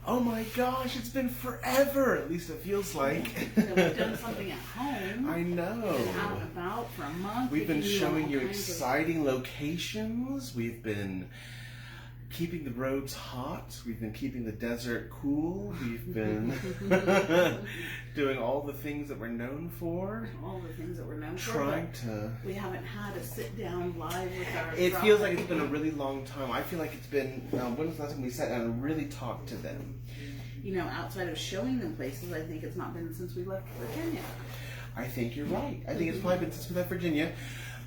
Oh my gosh, it's been forever. At least it feels like. So we've done something at home. I know. We've been out and about for a month. We've been showing you exciting locations. We've been keeping the roads hot. We've been keeping the desert cool. We've been doing all the things that we're known for. All the things that we're known for. Trying to. We haven't had a sit down live with our. It feels like it's been a really long time. I feel like it's been. When was the last time we sat down and really talked to them? You know, outside of showing them places, I think it's not been since we left Virginia. I think you're right. I think it's probably been since we left Virginia.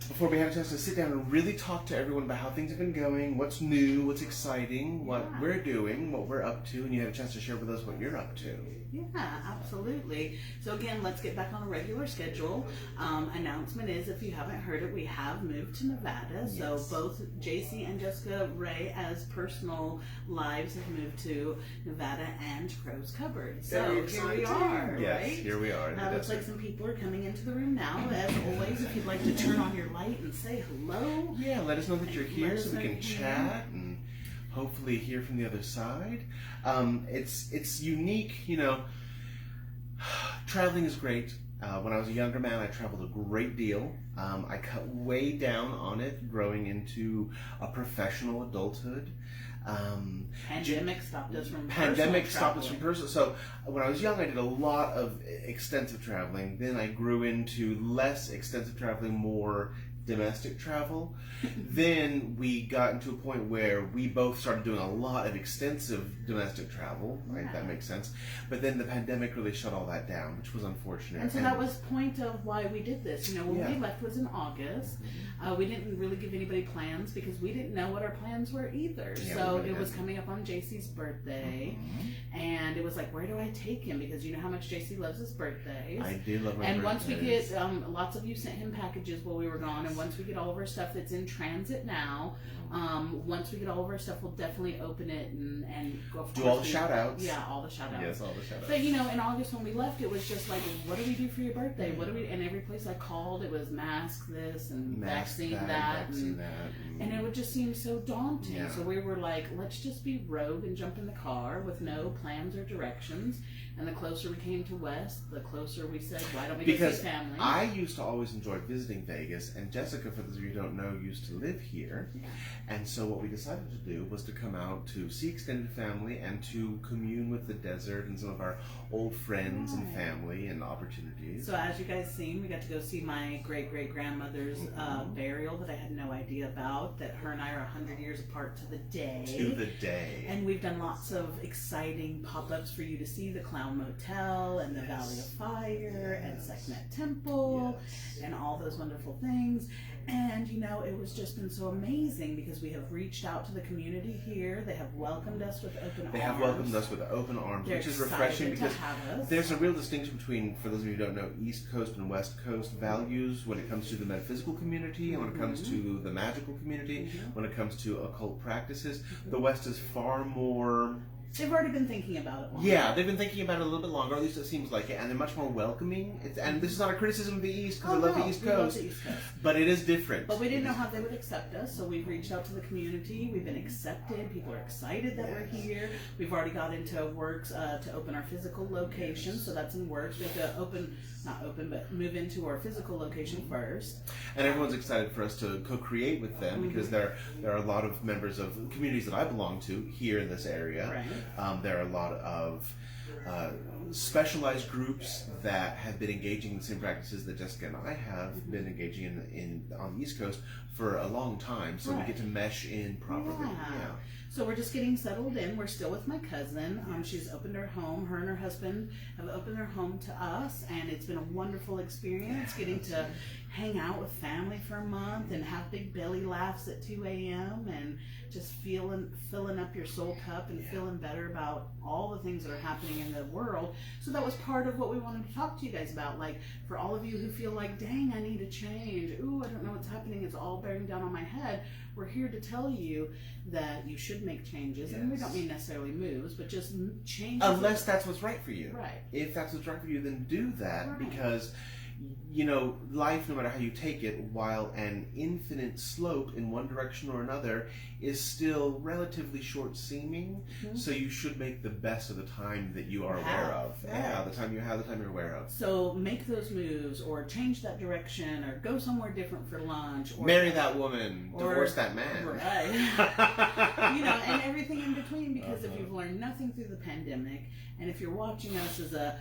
Before we had a chance to sit down and really talk to everyone about how things have been going, what's new, what's exciting, what we're doing, what we're up to, and you had a chance to share with us what you're up to. Yeah, absolutely. So again, let's get back on a regular schedule. Announcement is, if you haven't heard it, we have moved to Nevada. Yes. So both JC and Jessica Ray, as personal lives, have moved to Nevada and Crow's Cupboard. So here we are, yes, right? Here we are. Looks like some people are coming into the room now. As always, if you'd like to turn on your light and say hello. Yeah, let us know that you're here so we can chat and hopefully hear from the other side. It's unique, you know. Traveling is great. When I was a younger man, I traveled a great deal. I cut way down on it, growing into a professional adulthood. Pandemic stopped us from personal. So when I was young, I did a lot of extensive traveling. Then I grew into less extensive traveling, more domestic travel. Then we got into a point where we both started doing a lot of extensive domestic travel, right? Yeah. That makes sense. But then the pandemic really shut all that down, which was unfortunate. And so that was point of why we did this. You know, when we left was in August. We didn't really give anybody plans because we didn't know what our plans were either. Yeah, so it was coming up on JC's birthday. And it was like, where do I take him? Because you know how much JC loves his birthdays. I do love my birthdays. And once we get, lots of you sent him packages while we were gone. And once we get all of our stuff that's in transit now, once we get all of our stuff, we'll definitely open it and go do all the shout outs. Yeah, all the shout outs. Yes, all the shout outs. But you know, in August when we left, it was just like, what do we do for your birthday? What do we, and every place I called, it was mask this and vaccine that. And it would just seem so daunting. Yeah. So we were like, let's just be rogue and jump in the car with no plans or directions. And the closer we came to West, the closer we said, why don't we go see family? I used to always enjoy visiting Vegas, and Jessica, for those of you who don't know, used to live here. Yeah. And so what we decided to do was to come out to see extended family and to commune with the desert and some of our old friends and family and opportunities. So as you guys seen, we got to go see my great-great-grandmother's burial that I had no idea about, that her and I are 100 years apart to the day. To the day. And we've done lots of exciting pop-ups for you to see, the Clown Motel and the Valley of Fire and Sekhmet Temple and all those wonderful things. And you know, it was just been so amazing because we have reached out to the community here. They have welcomed us with open arms. They have welcomed us with open arms, which is refreshing because there's a real distinction between, for those of you who don't know, East Coast and West Coast values when it comes to the metaphysical community and when it comes to the magical community, when it comes to occult practices. The West is far more... They've already been thinking about it longer. Yeah, they've been thinking about it a little bit longer, at least it seems like it, and they're much more welcoming. And this is not a criticism of the East, because I love the East Coast, but it is different. But we didn't know how they would accept us, so we've reached out to the community. We've been accepted. People are excited that we're here. We've already got into works to open our physical location, so that's in works. We have to move into our physical location first. And everyone's excited for us to co-create with them, because there are a lot of members of communities that I belong to here in this area. Right. There are a lot of specialized groups that have been engaging in the same practices that Jessica and I have been engaging in on the East Coast for a long time, so we get to mesh in properly. Yeah. So we're just getting settled in. We're still with my cousin. She's opened her home. Her and her husband have opened their home to us, and it's been a wonderful experience getting to hang out with family for a month and have big belly laughs at 2 a.m. and just filling up your soul cup and feeling better about all the things that are happening in the world. So that was part of what we wanted to talk to you guys about. Like, for all of you who feel like, dang, I need a change. Ooh, I don't know what's happening. It's all bearing down on my head. We're here to tell you that you should make changes. And we don't mean necessarily moves, but just changes. Unless that's what's right for you. Right. If that's what's right for you, then do that, because you know, life, no matter how you take it, while an infinite slope in one direction or another, is still relatively short seeming. So you should make the best of the time that you are aware of. Right. Yeah, the time you have, the time you're aware of. So make those moves, or change that direction, or go somewhere different for lunch, or marry that woman, divorce that man. Right. You know, and everything in between, because if you've learned nothing through the pandemic, and if you're watching us as a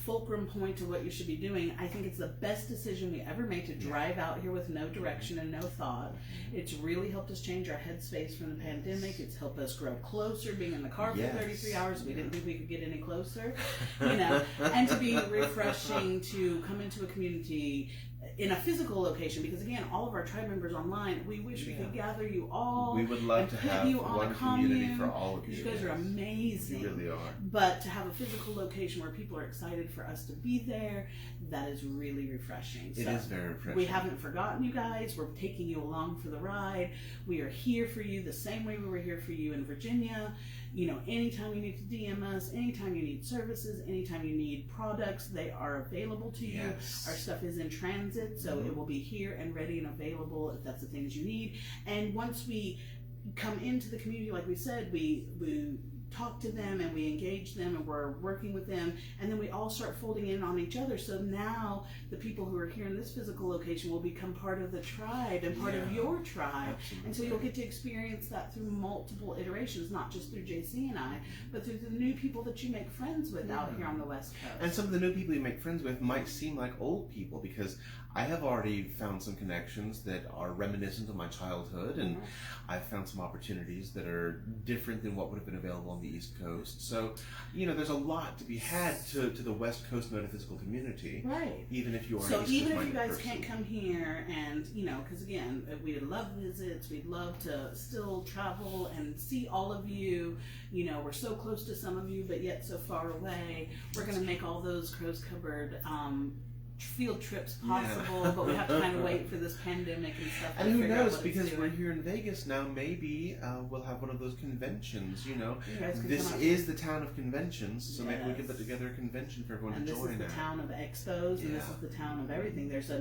fulcrum point to what you should be doing, I think it's the best decision we ever made to drive out here with no direction and no thought. It's really helped us change our headspace from the pandemic. It's helped us grow closer, being in the car for 33 hours. We didn't think we could get any closer, you know, and to be refreshing to come into a community in a physical location, because again, all of our tribe members online, we wish we could gather you all. We would love to have you on one community for all of you. You guys are amazing. You really are. But to have a physical location where people are excited for us to be there, that is really refreshing. It is very refreshing. We haven't forgotten you guys. We're taking you along for the ride. We are here for you the same way we were here for you in Virginia. You know, anytime you need to DM us, anytime you need services, anytime you need products, they are available to you. Yes. Our stuff is in transit, so it will be here and ready and available if that's the things you need. And once we come into the community, like we said, we talk to them and we engage them and we're working with them, and then we all start folding in on each other. So now the people who are here in this physical location will become part of the tribe and part of your tribe. Absolutely. And so you'll get to experience that through multiple iterations, not just through JC and I, but through the new people that you make friends with out here on the West Coast. And some of the new people you make friends with might seem like old people, because I have already found some connections that are reminiscent of my childhood, and I've found some opportunities that are different than what would have been available on the East Coast. So, you know, there's a lot to be had to the West Coast metaphysical community. Right. Even if you are So an East even Coast if you guys person. can't come here, and you know, because again, we'd love visits, we'd love to still travel and see all of you. You know, we're so close to some of you, but yet so far away. We're going to make all those crow's cupboard field trips possible, but we have to kind of wait for this pandemic and stuff. And who knows, because we're here in Vegas now, maybe we'll have one of those conventions, you know. This is the town of conventions, so maybe we can put together a convention for everyone to join. And this is the town of expos, and this is the town of everything. There's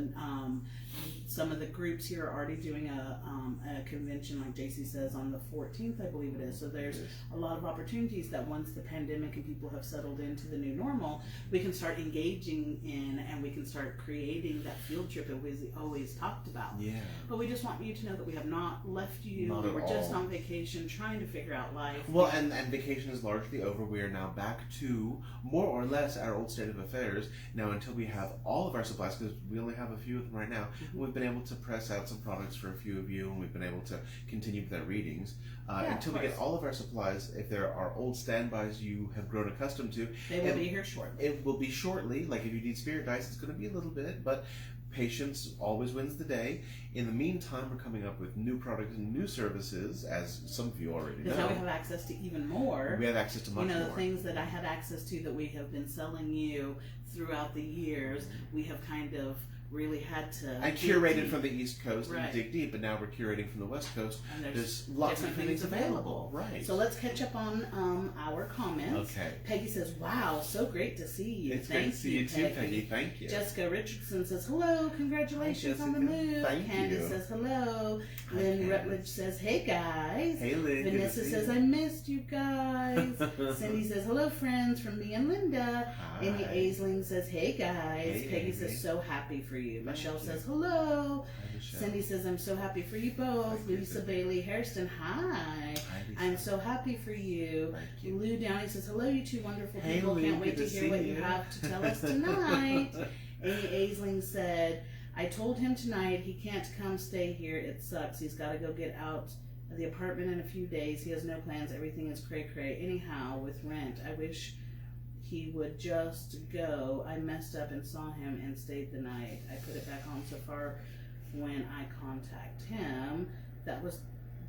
some of the groups here are already doing a convention, like JC says, on the 14th, I believe it is. So there's a lot of opportunities that once the pandemic and people have settled into the new normal, we can start engaging in, and we can start creating that field trip that we always talked about. Yeah. But we just want you to know that we have not left you. Not at We're all. just on vacation, trying to figure out life. Well, and vacation is largely over. We are now back to more or less our old state of affairs. Now, until we have all of our supplies, because we only have a few of them right now, we've been able to press out some products for a few of you, and we've been able to continue with our readings. Until we get all of our supplies, if there are old standbys you have grown accustomed to, they will be here shortly. It will be shortly. Like if you need spirit dice, it's going to be a little bit, but patience always wins the day. In the meantime, we're coming up with new products and new services, as some of you already know. Because now we have access to even more. We have access to much more. The things that I had access to that we have been selling you throughout the years, we have kind of really had to. I curated from the East Coast Right. and dig deep, but now we're curating from the West Coast. And There's lots of different things available. Right. So let's catch up on our comments. Okay. Peggy says, "Wow, so great to see you." It's great to see you too, Peggy. Thank you. Jessica Richardson says, "Hello, congratulations Hi, on the Jessica. move." Thank Candace you. says, "Hello." Hi, Lynn Candace. Rutledge says, "Hey guys." Hey, Lynn. good to Vanessa see says, you. "I missed you guys." Cindy says, "Hello, friends," from me and Linda. Hi. Amy Aisling says, "Hey guys." Hey, Peggy Amy. says, "So happy for you." Thank Michelle you. says, "Hello." Hi, Michelle. Cindy says, "I'm so happy for you both." Thank you, Lisa Cindy. Bailey Hairston, hi. Hi, Lisa. I'm so happy for you. Thank you. Lou Downey says, "Hello, you two wonderful Hey, people. Lou, Can't wait good to to hear what see you you." have to tell us tonight." Amy Aisling said, "I told him tonight he can't come stay here. It sucks. He's got to go get out of the apartment in a few days. He has no plans. Everything is cray-cray. Anyhow, with rent, I wish he would just go. I messed up and saw him and stayed the night. I put it back on so far when I contact him." That was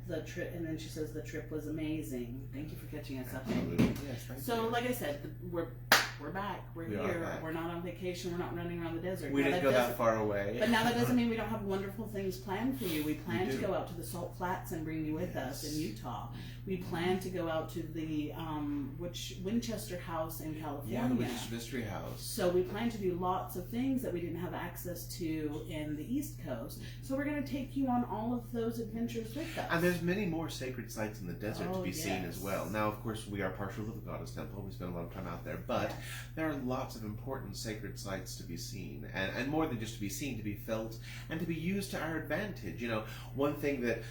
the trip, and then she says the trip was amazing. Thank you for catching us up. Absolutely. Yes, thank you. So, like I said, we're back. We're We are here. back. We're not on vacation. We're not running around the desert. We didn't go that far away. But now that doesn't mean we don't have wonderful things planned for you. We plan to do. go out to the Salt Flats and bring you with us in Utah. We plan to go out to the Winchester House in California. Yeah, the Winchester Mystery House. So we plan to do lots of things that we didn't have access to in the East Coast. So we're going to take you on all of those adventures with us. And there's many more sacred sites in the desert to be seen yes. as well. Now, of course, we are partial to the Goddess Temple. We spend a lot of time out there. But there are lots of important sacred sites to be seen. And more than just to be seen, to be felt, and to be used to our advantage. You know, one thing that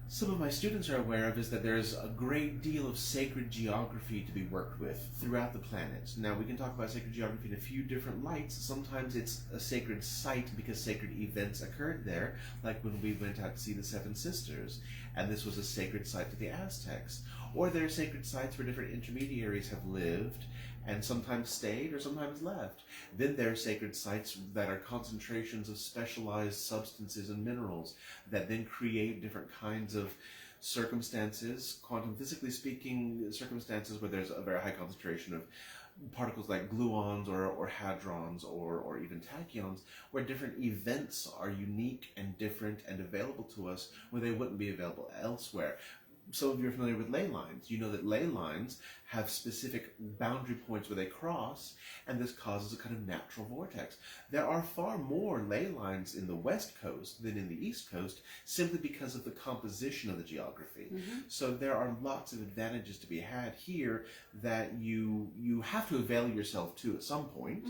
some of my students are aware of is that there's a great deal of sacred geography to be worked with throughout the planet. Now, we can talk about sacred geography in a few different lights. Sometimes it's a sacred site because sacred events occurred there, like when we went out to see the Seven Sisters, and this was a sacred site to the Aztecs. Or there are sacred sites where different intermediaries have lived and sometimes stayed or sometimes left. Then there are sacred sites that are concentrations of specialized substances and minerals that then create different kinds of circumstances, quantum physically speaking, circumstances where there's a very high concentration of particles like gluons or hadrons or even tachyons, where different events are unique and different and available to us where they wouldn't be available elsewhere. So if you're familiar with ley lines, you know that ley lines have specific boundary points where they cross, and this causes a kind of natural vortex. There are far more ley lines in the West Coast than in the East Coast, simply because of the composition of the geography. So there are lots of advantages to be had here that you have to avail yourself to at some point.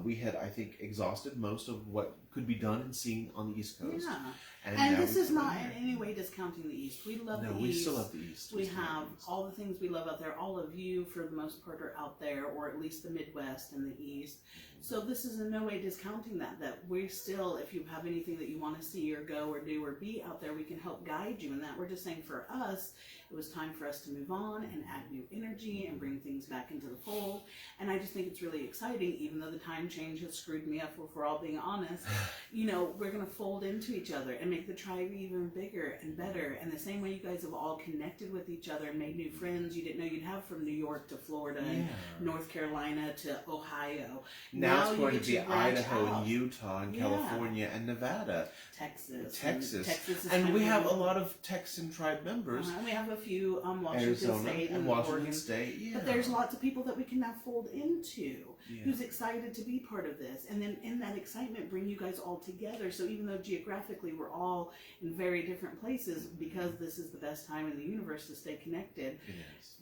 We had, I think, exhausted most of what could be done and seen on the East Coast. Yeah. And this is not in any way discounting the East. We love the East. No, we still love the East. We have all the things we love out there. All of you, for the most part, are out there, or at least the Midwest and the East. So this is in no way discounting that we're still, if you have anything that you want to see or go or do or be out there, we can help guide you in that. We're just saying for us, it was time for us to move on and add new energy and bring things back into the fold. And I just think it's really exciting, even though the time change has screwed me up, if we're all being honest. You know, we're going to fold into each other and make the tribe even bigger and better. And the same way you guys have all connected with each other and made new friends you didn't know you'd have, from New York to Florida and North Carolina to Ohio. Now it's going to be branch Idaho out. and Utah and California and Nevada. Texas. Texas. is And kind we of have a lot of Texan tribe members. And we have a few Washington Arizona State and Washington Oregon. State, yeah. But there's lots of people that we can now fold into who's excited to be part of this. And then in that excitement, bring you guys all together. So even though geographically we're all in very different places, because this is the best time in the universe to stay connected,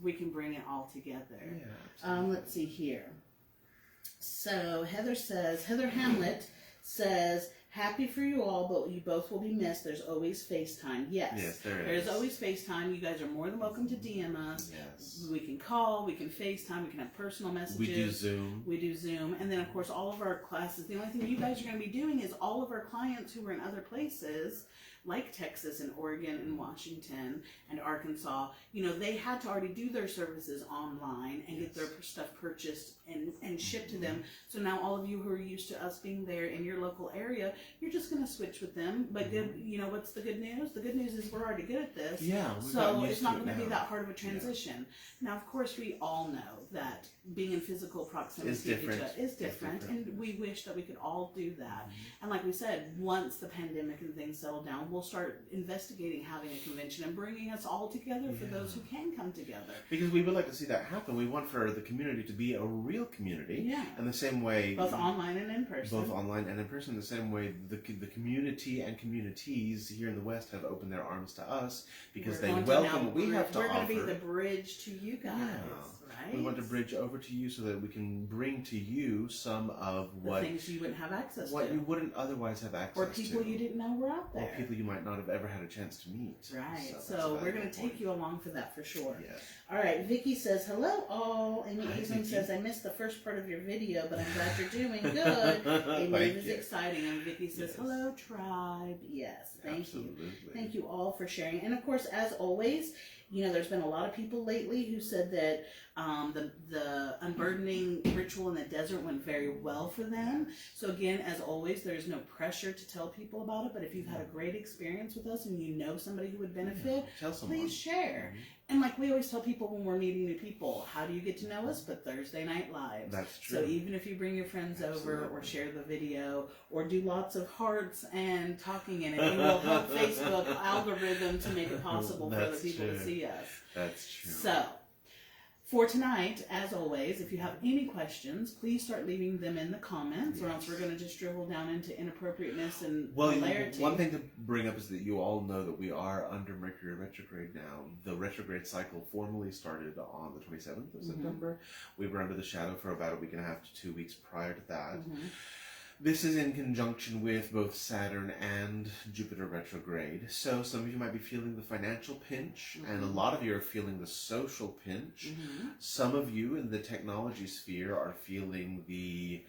we can bring it all together. Yeah, let's see here. So Heather Hamlet says, happy for you all, but you both will be missed. There's always FaceTime. Yes, there is. There's always FaceTime. You guys are more than welcome to DM us. Yes. We can call, we can FaceTime, we can have personal messages. We do Zoom. And then, of course, all of our classes, the only thing you guys are going to be doing is all of our clients who were in other places, like Texas and Oregon and Washington and Arkansas, you know, they had to already do their services online and get their stuff purchased and shipped to them. So now all of you who are used to us being there in your local area, you're just going to switch with them. But good, you know, what's the good news? The good news is we're already good at this. Yeah. So it's not going to be that hard of a transition. Now, of course, we all know that being in physical proximity is different. is different, and we wish that we could all do that. And like we said, once the pandemic and things settle down, we'll start investigating having a convention and bringing us all together for those who can come together. Because we would like to see that happen. We want for the community to be a real community. Yeah. In the same way. Both online and in person. Both online and in person. The same way the community and communities here in the West have opened their arms to us because they welcome what we have to offer. We're going to be the bridge to you guys. Right? We want to bridge over to you so that we can bring to you some of what things you wouldn't have access to. What you wouldn't otherwise have access to. Or people you didn't know were out there. Or people you might not have ever had a chance to meet. Right. So we're going to take you along for that for sure. Yes. All right. Vicky says, hello all. Amy Eastman says, I missed the first part of your video, but I'm glad you're doing good. Amy, it was exciting. And Vicky says, hello, tribe. Yes. Thank you. Thank you all for sharing. And of course, as always, There's been a lot of people lately who said that the unburdening ritual in the desert went very well for them. So again, as always, there's no pressure to tell people about it, but if you've had a great experience with us and you know somebody who would benefit, tell someone. Please share. And like we always tell people when we're meeting new people, how do you get to know us? But Thursday Night Lives. That's true. So even if you bring your friends over or share the video or do lots of hearts and talking in it, it will help Facebook algorithm to make it possible for other people to see us. That's true. So, for tonight, as always, if you have any questions, please start leaving them in the comments, or else we're going to just dribble down into inappropriateness and hilarity. One thing to bring up is that you all know that we are under Mercury retrograde now. The retrograde cycle formally started on the 27th of September. We were under the shadow for about a week and a half to 2 weeks prior to that. This is in conjunction with both Saturn and Jupiter retrograde. So some of you might be feeling the financial pinch, and a lot of you are feeling the social pinch. Some of you in the technology sphere are feeling the,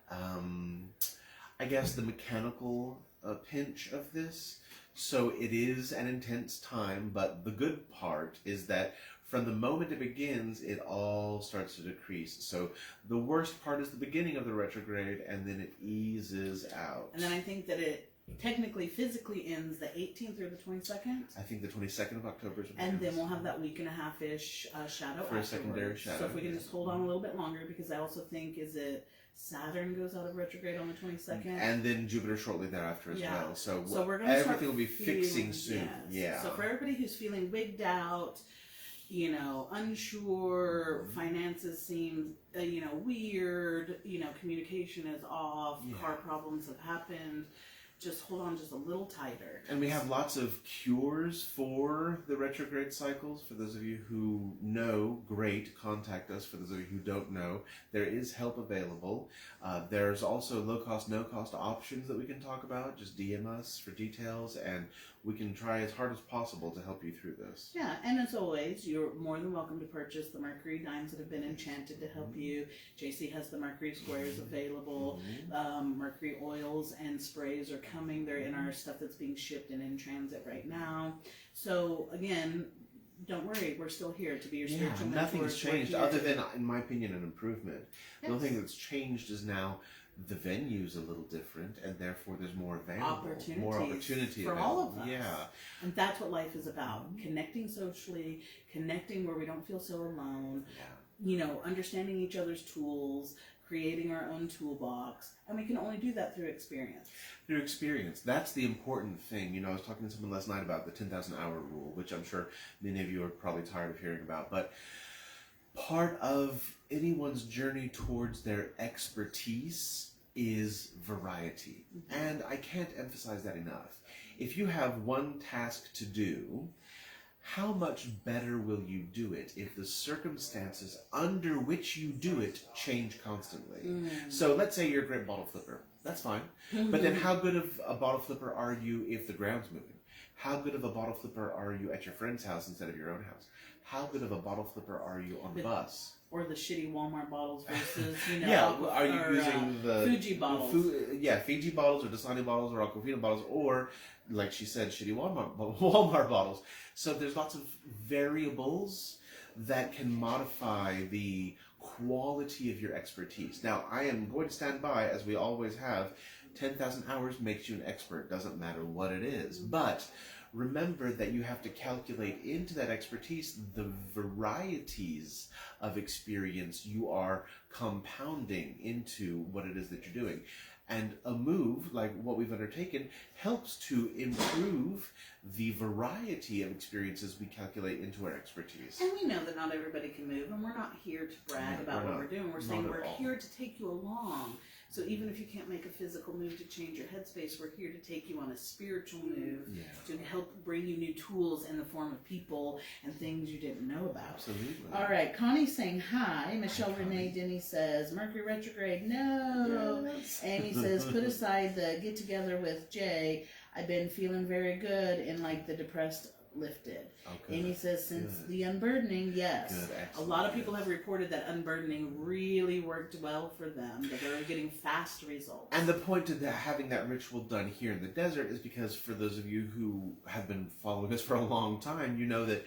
I guess, the mechanical pinch of this. So it is an intense time, but the good part is that from the moment it begins, it all starts to decrease. So the worst part is the beginning of the retrograde, and then it eases out. And then I think that it technically, physically ends the 18th or the 22nd. I think the 22nd of October is when and then we'll have that week and a half-ish shadow for afterwards. a secondary shadow. So if we can just hold on a little bit longer, because I also think, is it Saturn goes out of retrograde on the 22nd? And then Jupiter shortly thereafter as well. So we're gonna everything will be fixing soon. Yes. Yeah. So for everybody who's feeling wigged out, unsure, finances seem, weird, communication is off, car problems have happened, just hold on just a little tighter. And we have lots of cures for the retrograde cycles. For those of you who know, great, contact us. For those of you who don't know, there is help available. There's also low-cost, no-cost options that we can talk about. Just DM us for details, and we can try as hard as possible to help you through this. Yeah, and as always, you're more than welcome to purchase the Mercury dimes that have been enchanted to help you. JC has the Mercury squares available. Mercury oils and sprays are coming. They're in our stuff that's being shipped and in transit right now. So again, don't worry, we're still here to be your spiritual mentors. Nothing's changed other than, in my opinion, an improvement. The only thing that's changed is now the venue's a little different, and therefore there's more available, more opportunity for available. all of us. Yeah, and that's what life is about: connecting socially, connecting where we don't feel so alone. Understanding each other's tools, creating our own toolbox, and we can only do that through experience. Through experience, that's the important thing. I was talking to someone last night about the 10,000 hour rule, which I'm sure many of you are probably tired of hearing about, but part of anyone's journey towards their expertise is variety. And I can't emphasize that enough. If you have one task to do, how much better will you do it if the circumstances under which you do it change constantly? So let's say you're a great bottle flipper. That's fine. But then how good of a bottle flipper are you if the ground's moving? How good of a bottle flipper are you at your friend's house instead of your own house? How good of a bottle flipper are you on the bus? Or the shitty Walmart bottles versus, are you using the Fuji bottles? Fiji bottles or Dasani bottles or Aquafina bottles, or, like she said, shitty Walmart bottles. So there's lots of variables that can modify the quality of your expertise. Now, I am going to stand by, as we always have, 10,000 hours makes you an expert. Doesn't matter what it is. But remember that you have to calculate into that expertise the varieties of experience you are compounding into what it is that you're doing. And a move like what we've undertaken helps to improve the variety of experiences we calculate into our expertise. And we know that not everybody can move, and we're not here to brag about what we're doing. We're saying we're here to take you along. So even if you can't make a physical move to change your headspace, we're here to take you on a spiritual move to help bring you new tools in the form of people and things you didn't know about. Absolutely. All right, Connie's saying hi. Michelle Renee Denny says, Mercury retrograde, no. Yes. Amy says, put aside the get together with Jay. I've been feeling very good and like the depressed lifted. Okay. Amy says, since the unburdening, yes. A lot of people have reported that unburdening really worked well for them, that they're getting fast results. And the point of having that ritual done here in the desert is because for those of you who have been following us for a long time, you know that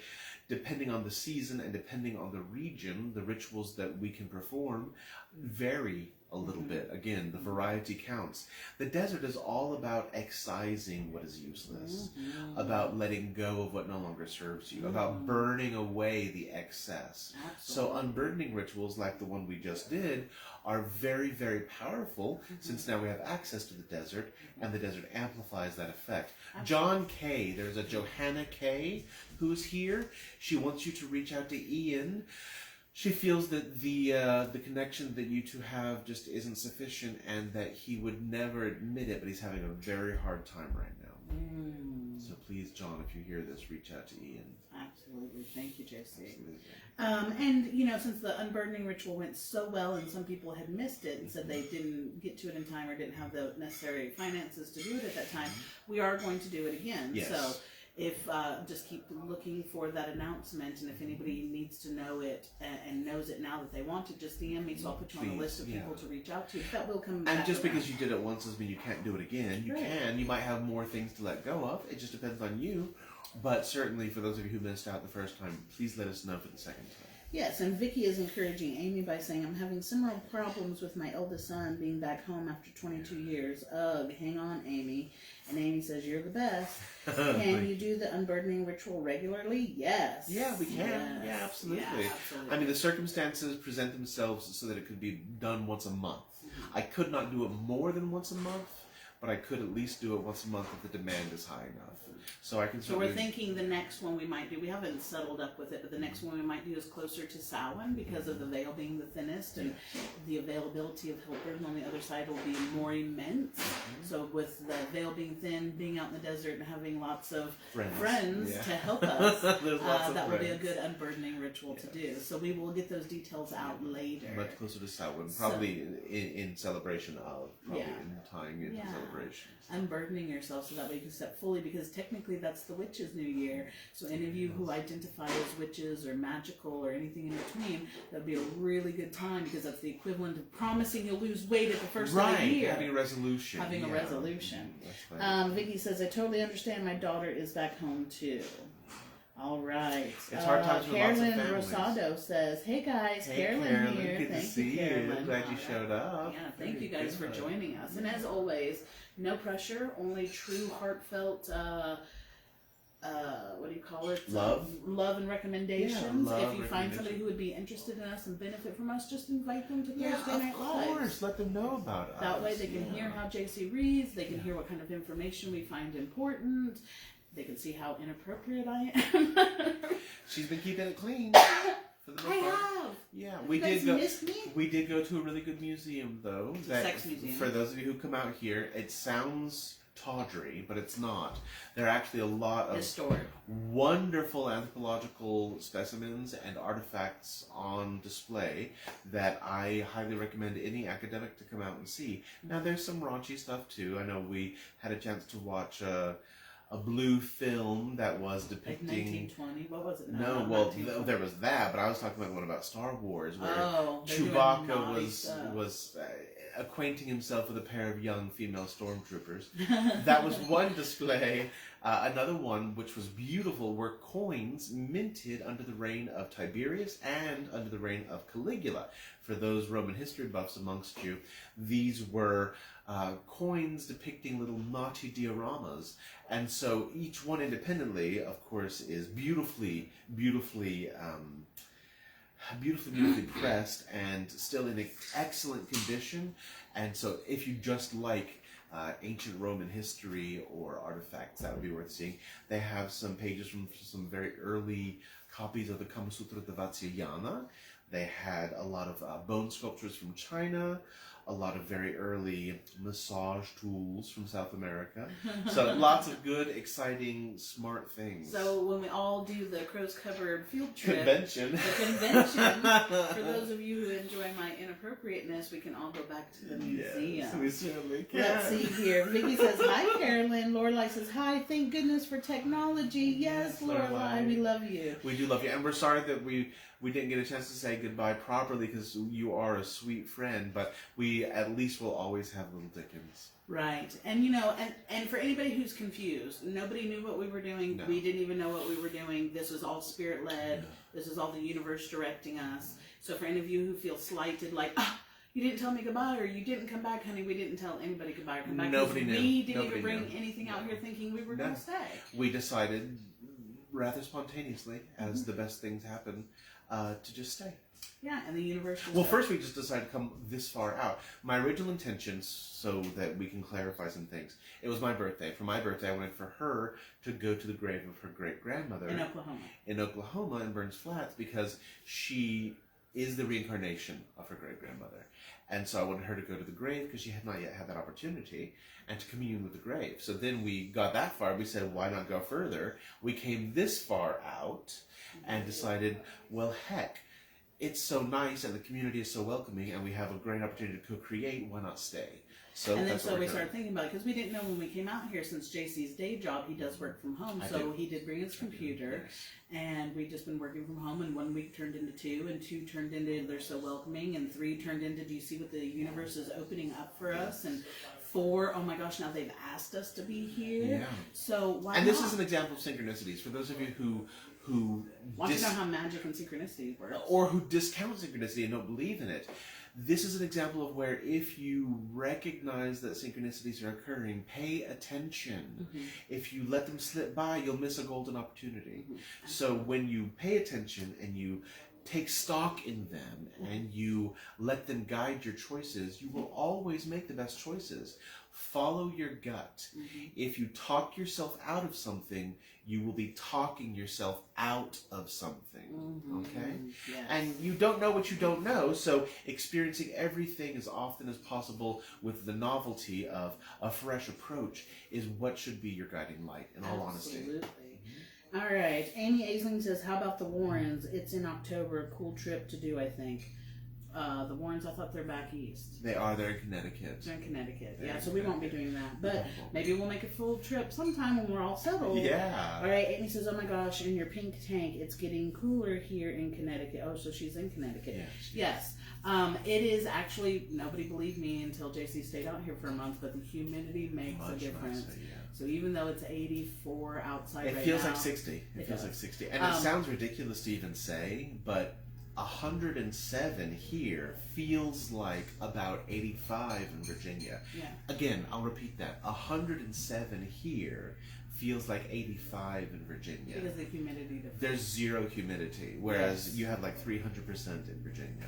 depending on the season and depending on the region, the rituals that we can perform vary a little bit. Again, the variety counts. The desert is all about excising what is useless, about letting go of what no longer serves you, about burning away the excess. So unburdening rituals like the one we just did are very, very powerful, since now we have access to the desert, and the desert amplifies that effect. John K., there's a Johanna K. who's here. She wants you to reach out to Ian. She feels that the connection that you two have just isn't sufficient, and that he would never admit it, but he's having a very hard time right now. So please, John, if you hear this, reach out to Ian. Absolutely. Thank you, JC. And, since the unburdening ritual went so well and some people had missed it and said they didn't get to it in time or didn't have the necessary finances to do it at that time, we are going to do it again. Yes. So if just keep looking for that announcement, and if anybody needs to know it and knows it now that they want to, just DM me, so I'll put you on the list of people to reach out to. That will come back. And just because you did it once doesn't mean you can't do it again. You can. You might have more things to let go of. It just depends on you. But certainly for those of you who missed out the first time, please let us know for the second time. Yes, and Vicky is encouraging Amy by saying, I'm having similar problems with my eldest son being back home after 22 years. Ugh, hang on, Amy. And Amy says, you're the best. Can you do the unburdening ritual regularly? Yes. Yeah, we can. Yes. Yeah, absolutely. Yeah, absolutely. I mean, the circumstances present themselves so that it could be done once a month. I could not do it more than once a month, but I could at least do it once a month if the demand is high enough. So I can. So we're thinking the next one we might do, we haven't settled up with it, but the next one we might do is closer to Samhain because of the veil being the thinnest, and the availability of helpers on the other side will be more immense. So with the veil being thin, being out in the desert and having lots of friends to help us, that will be a good unburdening ritual to do. So we will get those details out later. Much closer to Samhain, probably in celebration of, in tying into celebrations. Unburdening yourself so that way you can step fully, because technically that's the witches' new year. So any of you who identify as witches or magical or anything in between, that would be a really good time, because that's the equivalent of promising you'll lose weight at the first of the year. Having a resolution. Having a resolution. Right. Vicky says, I totally understand. My daughter is back home too. All right. It's hard times with lots of Carolyn families. Rosado says, hey guys, Carolyn here. Good Thank to see you, Carolyn. Glad you showed up. Yeah, thank you guys for joining us. And as always, no pressure, only true heartfelt, what do you call it? Love and recommendations. Yeah, if you find somebody who would be interested in us and benefit from us, just invite them to Thursday Night Live. Of course, let them know about us. That way they can hear how JC reads, they can hear what kind of information we find important, they can see how inappropriate I am. She's been keeping it clean. For the most I part. have. Yeah, You guys missed me? We did go to a really good museum, though. Sex museum. For those of you who come out here, it sounds tawdry, but it's not. There are actually a lot of historic, wonderful anthropological specimens and artifacts on display that I highly recommend any academic to come out and see. Now, there's some raunchy stuff, too. I know we had a chance to watch a blue film that was depicting... Like 1920? What was it? No, well, there was that, but I was talking about one about Star Wars, where Chewbacca was acquainting himself with a pair of young female stormtroopers. That was one display. Another one, which was beautiful, were coins minted under the reign of Tiberius and under the reign of Caligula. For those Roman history buffs amongst you, these were coins depicting little naughty dioramas. And so each one independently, of course, is beautifully pressed and still in excellent condition. And so if you just like ancient Roman history or artifacts, that would be worth seeing. They have some pages from some very early copies of the Kama Sutra de Vatsyayana. They had a lot of bone sculptures from China, a lot of very early massage tools from South America. So lots of good, exciting, smart things. So when we all do the Crow's Cupboard field trip, convention, for those of you who enjoy my inappropriateness, we can all go back to the museum. Yes, we certainly can. Let's see here. Vicky says, hi, Carolyn. Lorelai says, hi. Thank goodness for technology. Yes, Lorelai, we love you. We do love you. And we're sorry that we didn't get a chance to say goodbye properly, because you are a sweet friend, but we we at least will always have little Dickens. Right. And, and for anybody who's confused, nobody knew what we were doing. No. We didn't even know what we were doing. This was all spirit-led. No. This is all the universe directing us. So for any of you who feel slighted, like, you didn't tell me goodbye, or you didn't come back, honey, we didn't tell anybody goodbye or come back. Nobody knew. We didn't even bring anything out here thinking we were going to stay. We decided rather spontaneously, as the best things happen, to just stay. Yeah, and the universe... Well, first we just decided to come this far out. My original intention, so that we can clarify some things, it was my birthday. For my birthday, I wanted for her to go to the grave of her great-grandmother. In Oklahoma. In Oklahoma, in Burns Flats, because she is the reincarnation of her great-grandmother. And so I wanted her to go to the grave, because she had not yet had that opportunity, and to commune with the grave. So then we got that far. We said, why not go further? We came this far out and decided, well, heck, it's so nice and the community is so welcoming and we have a great opportunity to co-create, why not stay? And then we started thinking about it, because we didn't know when we came out here, since JC's day job, he does work from home, he did bring his computer, and we've just been working from home, and 1 week turned into 2, and 2 turned into they're so welcoming, and 3 turned into, do you see what the universe is opening up for us, and 4, oh my gosh, now they've asked us to be here. Yeah. So why not? And this is an example of synchronicities. For those of you who want to know how magic and synchronicity works, or who discount synchronicity and don't believe in it, this is an example of where if you recognize that synchronicities are occurring, pay attention. If you let them slip by, you'll miss a golden opportunity. So when you pay attention and you take stock in them and you let them guide your choices, you will always make the best choices. Follow your gut. If you talk yourself out of something, you will be talking yourself out of something. Okay? Yes. And you don't know what you don't know, so experiencing everything as often as possible with the novelty of a fresh approach is what should be your guiding light, in all honesty. Absolutely. All right. Amy Aisling says, how about the Warrens? It's in October. A cool trip to do, I think. The Warrens, I thought they're back east. They're in Connecticut. They're in Connecticut. So we won't be doing that. But maybe we'll make a full trip sometime when we're all settled. Yeah. All right. Amy says, oh my gosh, in your pink tank, it's getting cooler here in Connecticut. Oh, so she's in Connecticut. Yes. It is actually, nobody believed me until JC stayed out here for a month, but the humidity makes a difference. Nicer, So even though it's 84 outside it feels like 60. It feels like 60. And it sounds ridiculous to even say, but 107 here feels like about 85 in Virginia. Again, I'll repeat that. 107 here feels like 85 in Virginia. Because the humidity difference. There's zero humidity, whereas you have like 300% in Virginia.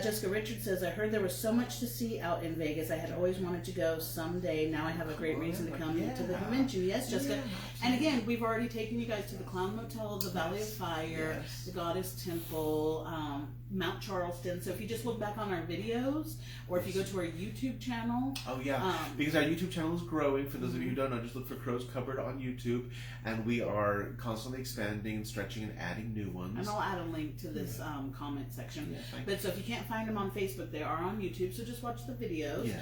Jessica Richards says, I heard there was so much to see out in Vegas. I had always wanted to go someday. Now I have a great reason to come to the convention. Yes, Jessica. And again, we've already taken you guys to the Clown Motel, the Valley of Fire, the Goddess Temple, Mount Charleston. So if you just look back on our videos, or if you go to our YouTube channel. Because our YouTube channel is growing. For those of you who don't know, just look for Crow's Cupboard on YouTube. And we are constantly expanding and stretching and adding new ones. And I'll add a link to this comment section. But so if you can't find them on Facebook, they are on YouTube. So just watch the videos.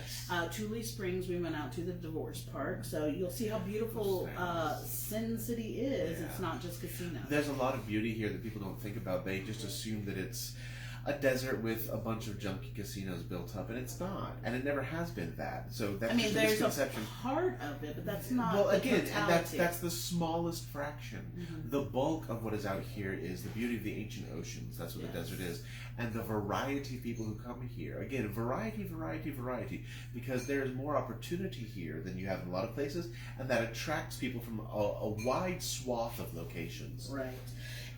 Tule Springs, we went out to the divorce park. So you'll see how beautiful Sin City is. It's not just casinos. There's a lot of beauty here that people don't think about. They just assume that it's a desert with a bunch of junky casinos built up, and it's not, and it never has been that. So that's just a misconception. There's a part of it, but that's not. Well, again, and that's the smallest fraction. The bulk of what is out here is the beauty of the ancient oceans. That's what the desert is, and the variety of people who come here. Again, variety, because there is more opportunity here than you have in a lot of places, and that attracts people from a wide swath of locations. Right.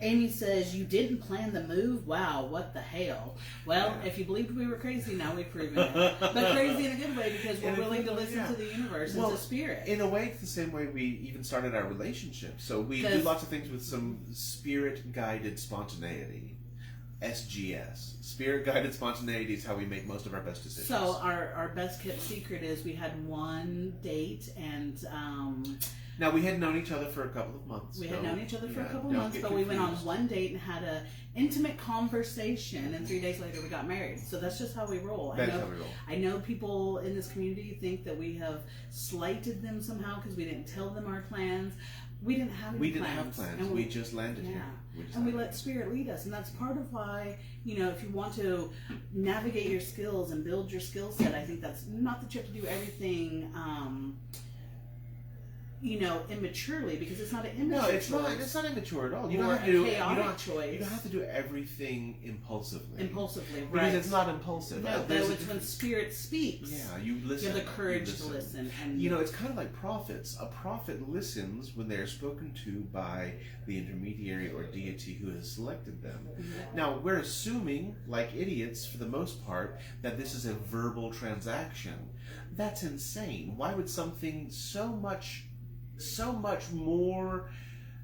Amy says, you didn't plan the move? Wow, what the hell? Well, if you believed we were crazy, now we've proven it. But crazy in a good way, because we're willing to listen to the universe and to spirit. In a way, it's the same way we even started our relationship. So we do lots of things with some spirit-guided spontaneity. SGS. Spirit-guided spontaneity is how we make most of our best decisions. So our best-kept secret is we had one date, and... Now, we had known each other for a couple of months. We had known each other for a couple of months, but we went on one date and had an intimate conversation, and 3 days later we got married. So that's just how we roll. That's how we roll. I know people in this community think that we have slighted them somehow because we didn't tell them our plans. We didn't have any plans. We didn't have plans. We just landed here. And we let Spirit lead us. And that's part of why, if you want to navigate your skills and build your skill set, I think that's not that you have to do everything, immaturely, because it's not an immature choice. No, it's not immature at all. You don't have to do everything impulsively. Right. Because it's not impulsive. No, it's when Spirit speaks. Yeah, you listen. You have the courage to listen. And it's kind of like prophets. A prophet listens when they're spoken to by the intermediary or deity who has selected them. Mm-hmm. Now, we're assuming, like idiots for the most part, that this is a verbal transaction. That's insane. Why would something so much more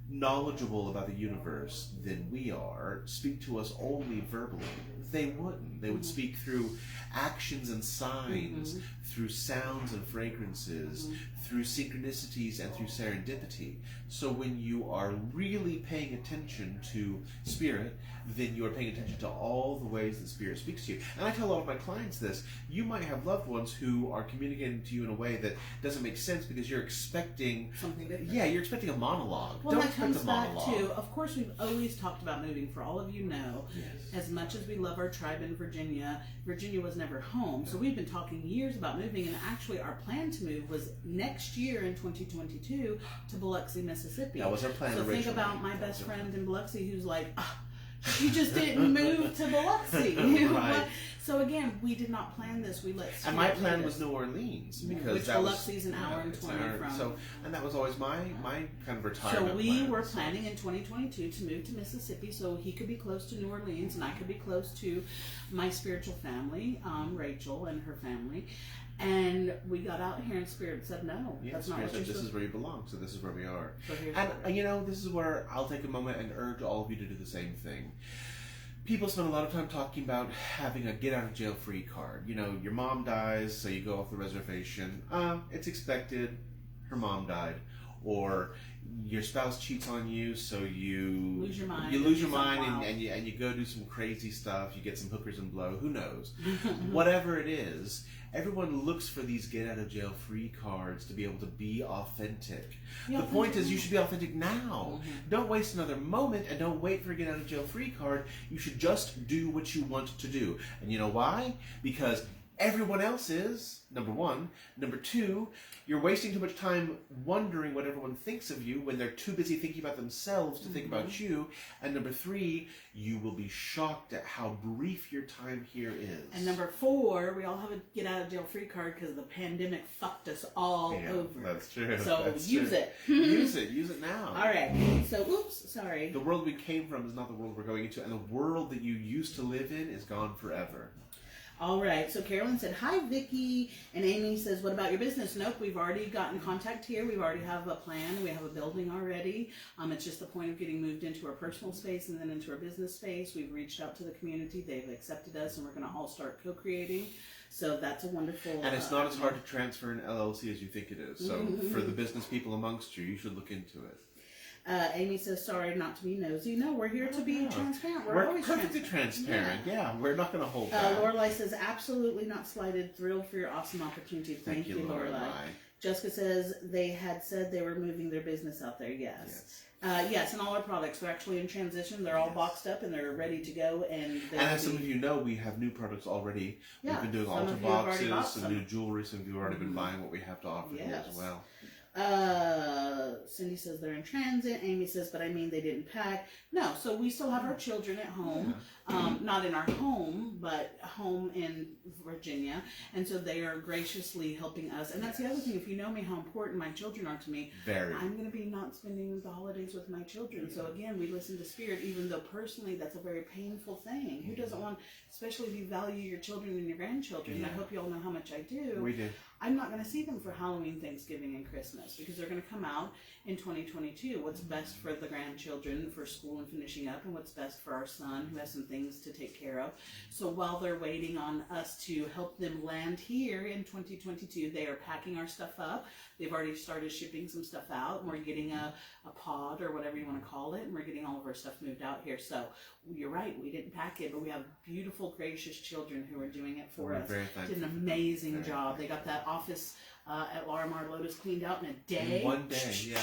knowledgeable about the universe than we are speak to us only verbally? They wouldn't. They would speak through actions and signs, through sounds and fragrances, through synchronicities and through serendipity. So when you are really paying attention to Spirit, then you are paying attention to all the ways that Spirit speaks to you. And I tell a lot of my clients this. You might have loved ones who are communicating to you in a way that doesn't make sense because you're expecting something different. Yeah, you're expecting a monologue. Well, Don't that comes back monologue. to, of course, we've always talked about moving. For all of you know, as much as we love our tribe in Virginia, Virginia was never home. So we've been talking years about moving, and actually our plan to move was next year in 2022 to Biloxi, Mississippi. That was our plan originally. So think about my best friend in Biloxi who's like, you just didn't move to Biloxi. Right. So again, we did not plan this. We let And my plan was New Orleans because which Biloxi's an hour and 20 from. So, and that was always my kind of retirement. So we were planning in 2022 to move to Mississippi, so he could be close to New Orleans, and I could be close to my spiritual family, Rachel and her family. And we got out here, and Spirit said, "No, that's not what you're supposed to." This is where you belong. So this is where we are. So and this is where I'll take a moment and urge all of you to do the same thing. People spend a lot of time talking about having a get-out-of-jail-free card. Your mom dies, so you go off the reservation. It's expected. Her mom died. Or your spouse cheats on you, so you lose your mind. You lose your mind, and you go do some crazy stuff. You get some hookers and blow. Who knows? Whatever it is, everyone looks for these get-out-of-jail-free cards to be able to be authentic. The point is, you should be authentic now. Don't waste another moment, and don't wait for a get-out-of-jail-free card. You should just do what you want to do. And you know why? Because everyone else is, number one. Number two, you're wasting too much time wondering what everyone thinks of you when they're too busy thinking about themselves to think about you. And number three, you will be shocked at how brief your time here is. And number four, we all have a get-out-of-jail-free card because the pandemic fucked us all over. That's true. So use it. Use it now. All right. So, oops, sorry. The world we came from is not the world we're going into, and the world that you used to live in is gone forever. All right, so Carolyn said, hi, Vicki. And Amy says, what about your business? Nope, we've already gotten contact here. We already have a plan. We have a building already. It's just the point of getting moved into our personal space and then into our business space. We've reached out to the community. They've accepted us, and we're going to all start co-creating. So that's a wonderful... And it's not as hard to transfer an LLC as you think it is. So for the business people amongst you, you should look into it. Amy says, sorry not to be nosy. No, we're here to be transparent. We're always perfectly transparent. Yeah, we're not going to hold back. Lorelai says, absolutely not slighted. Thrilled for your awesome opportunity. Thank you, Lorelai. Jessica says, they had said they were moving their business out there. Yes. Yes, and all our products are actually in transition. They're all boxed up and they're ready to go. And as some of you know, we have new products already. We've been doing altar boxes, some new jewelry. Some of you have already been buying what we have to offer here as well. Cindy says they're in transit. Amy says, but I mean they didn't pack. No, so we still have our children at home. Not in our home, but home in Virginia. And so they are graciously helping us. And that's the other thing. If you know me, how important my children are to me, I'm going to be not spending the holidays with my children. So again, we listen to Spirit, even though personally that's a very painful thing. Who doesn't want, especially if you value your children and your grandchildren. I hope you all know how much I do. We do. I'm not going to see them for Halloween, Thanksgiving, and Christmas because they're going to come out in 2022. What's best for the grandchildren for school and finishing up, and what's best for our son who has some things to take care of. So while they're waiting on us to help them land here in 2022, they are packing our stuff up. They've already started shipping some stuff out, and we're getting a pod or whatever you want to call it, and we're getting all of our stuff moved out here. So you're right, we didn't pack it, but we have beautiful, gracious children who are doing it for us. Did an amazing job. They got that office at Larimar Lotus cleaned out in a day. In one day, yeah.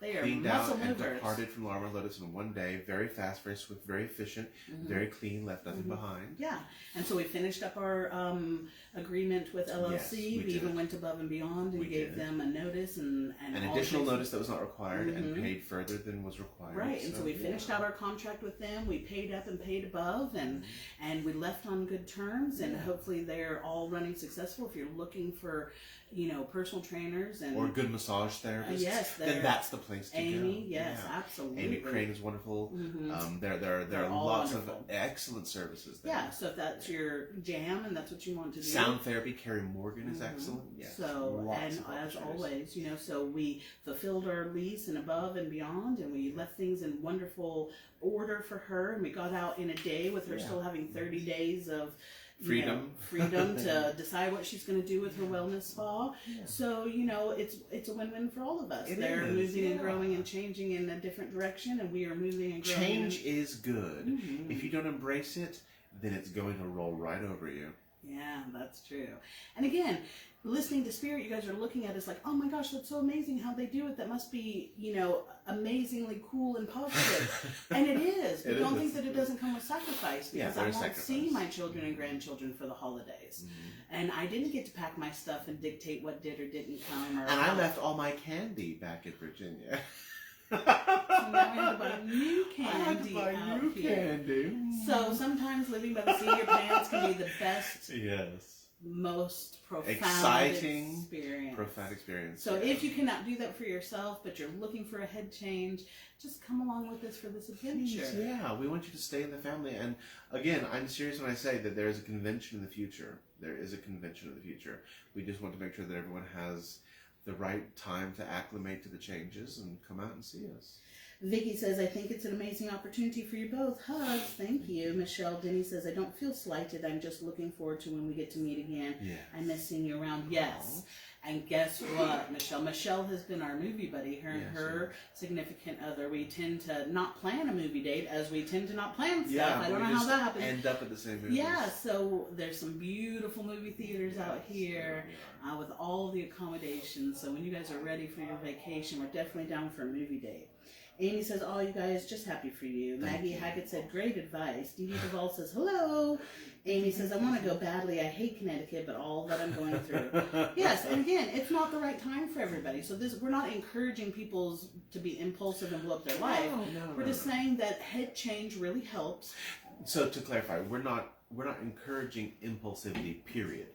They are cleaned muscle out and movers. departed from Llama Lotus in one day. Very fast, very swift, very efficient, very clean, left nothing behind. Yeah, and so we finished up our agreement with LLC. Yes, we we even did. went above and beyond and We gave did. them a notice and An all additional things. notice that was not required and paid further than was required. Right, and so we finished out our contract with them. We paid up and paid above, and we left on good terms. And hopefully they're all running successful. If you're looking for, personal trainers and or good massage therapists, yes, then that's the place to go. Amy, yes, Yeah. absolutely. Amy Crane is wonderful. There They're are all lots wonderful. of excellent services there. Yeah, so if that's your jam and that's what you want to do. Sound therapy, Carrie Morgan is excellent. Yes. So, Lots and of as opportunities. always, so we fulfilled our lease and above and beyond, and we left things in wonderful order for her, and we got out in a day with her still having 30 days of Freedom. freedom to decide what she's going to do with her wellness spa. Yeah. So, it's a win-win for all of us. They're moving and growing and changing in a different direction, and we are moving and growing. Change is good. If you don't embrace it, then it's going to roll right over you. Yeah, that's true. And again, listening to Spirit, you guys are looking at us like, oh my gosh, that's so amazing how they do it. That must be, amazingly cool and positive. And it is. But don't think that it doesn't come with sacrifice, because I won't see my children and grandchildren for the holidays. And I didn't get to pack my stuff and dictate what did or didn't come. And I left all my candy back in Virginia. So now we have to buy new candy new candy. So sometimes living by the seat of your pants can be the best, most profound exciting, experience. Profound experience. So if you cannot do that for yourself, but you're looking for a head change, just come along with us for this adventure. Yeah, we want you to stay in the family. And again, I'm serious when I say that there is a convention in the future. There is a convention in the future. We just want to make sure that everyone has the right time to acclimate to the changes and come out and see us. Vicky says, I think it's an amazing opportunity for you both. Hugs. Thank you. Michelle Denny says, I don't feel slighted. I'm just looking forward to when we get to meet again. Yes. I miss seeing you around. Yes. And guess what, Michelle? Michelle has been our movie buddy. Her and her significant other. We tend to not plan a movie date as we tend to not plan stuff. I don't know how that happens. End up at the same movie. Yeah, so there's some beautiful movie theaters out here with all the accommodations. So when you guys are ready for your vacation, we're definitely down for a movie date. Amy says, oh, you guys, just happy for you. Maggie Hackett said, great advice. Dee Dee Duvall says, hello. Amy says, I want to go badly. I hate Connecticut, but all that I'm going through. Yes, and again, it's not the right time for everybody. So we're not encouraging people to be impulsive and blow up their life. We're just saying that head change really helps. So to clarify, we're not encouraging impulsivity, period.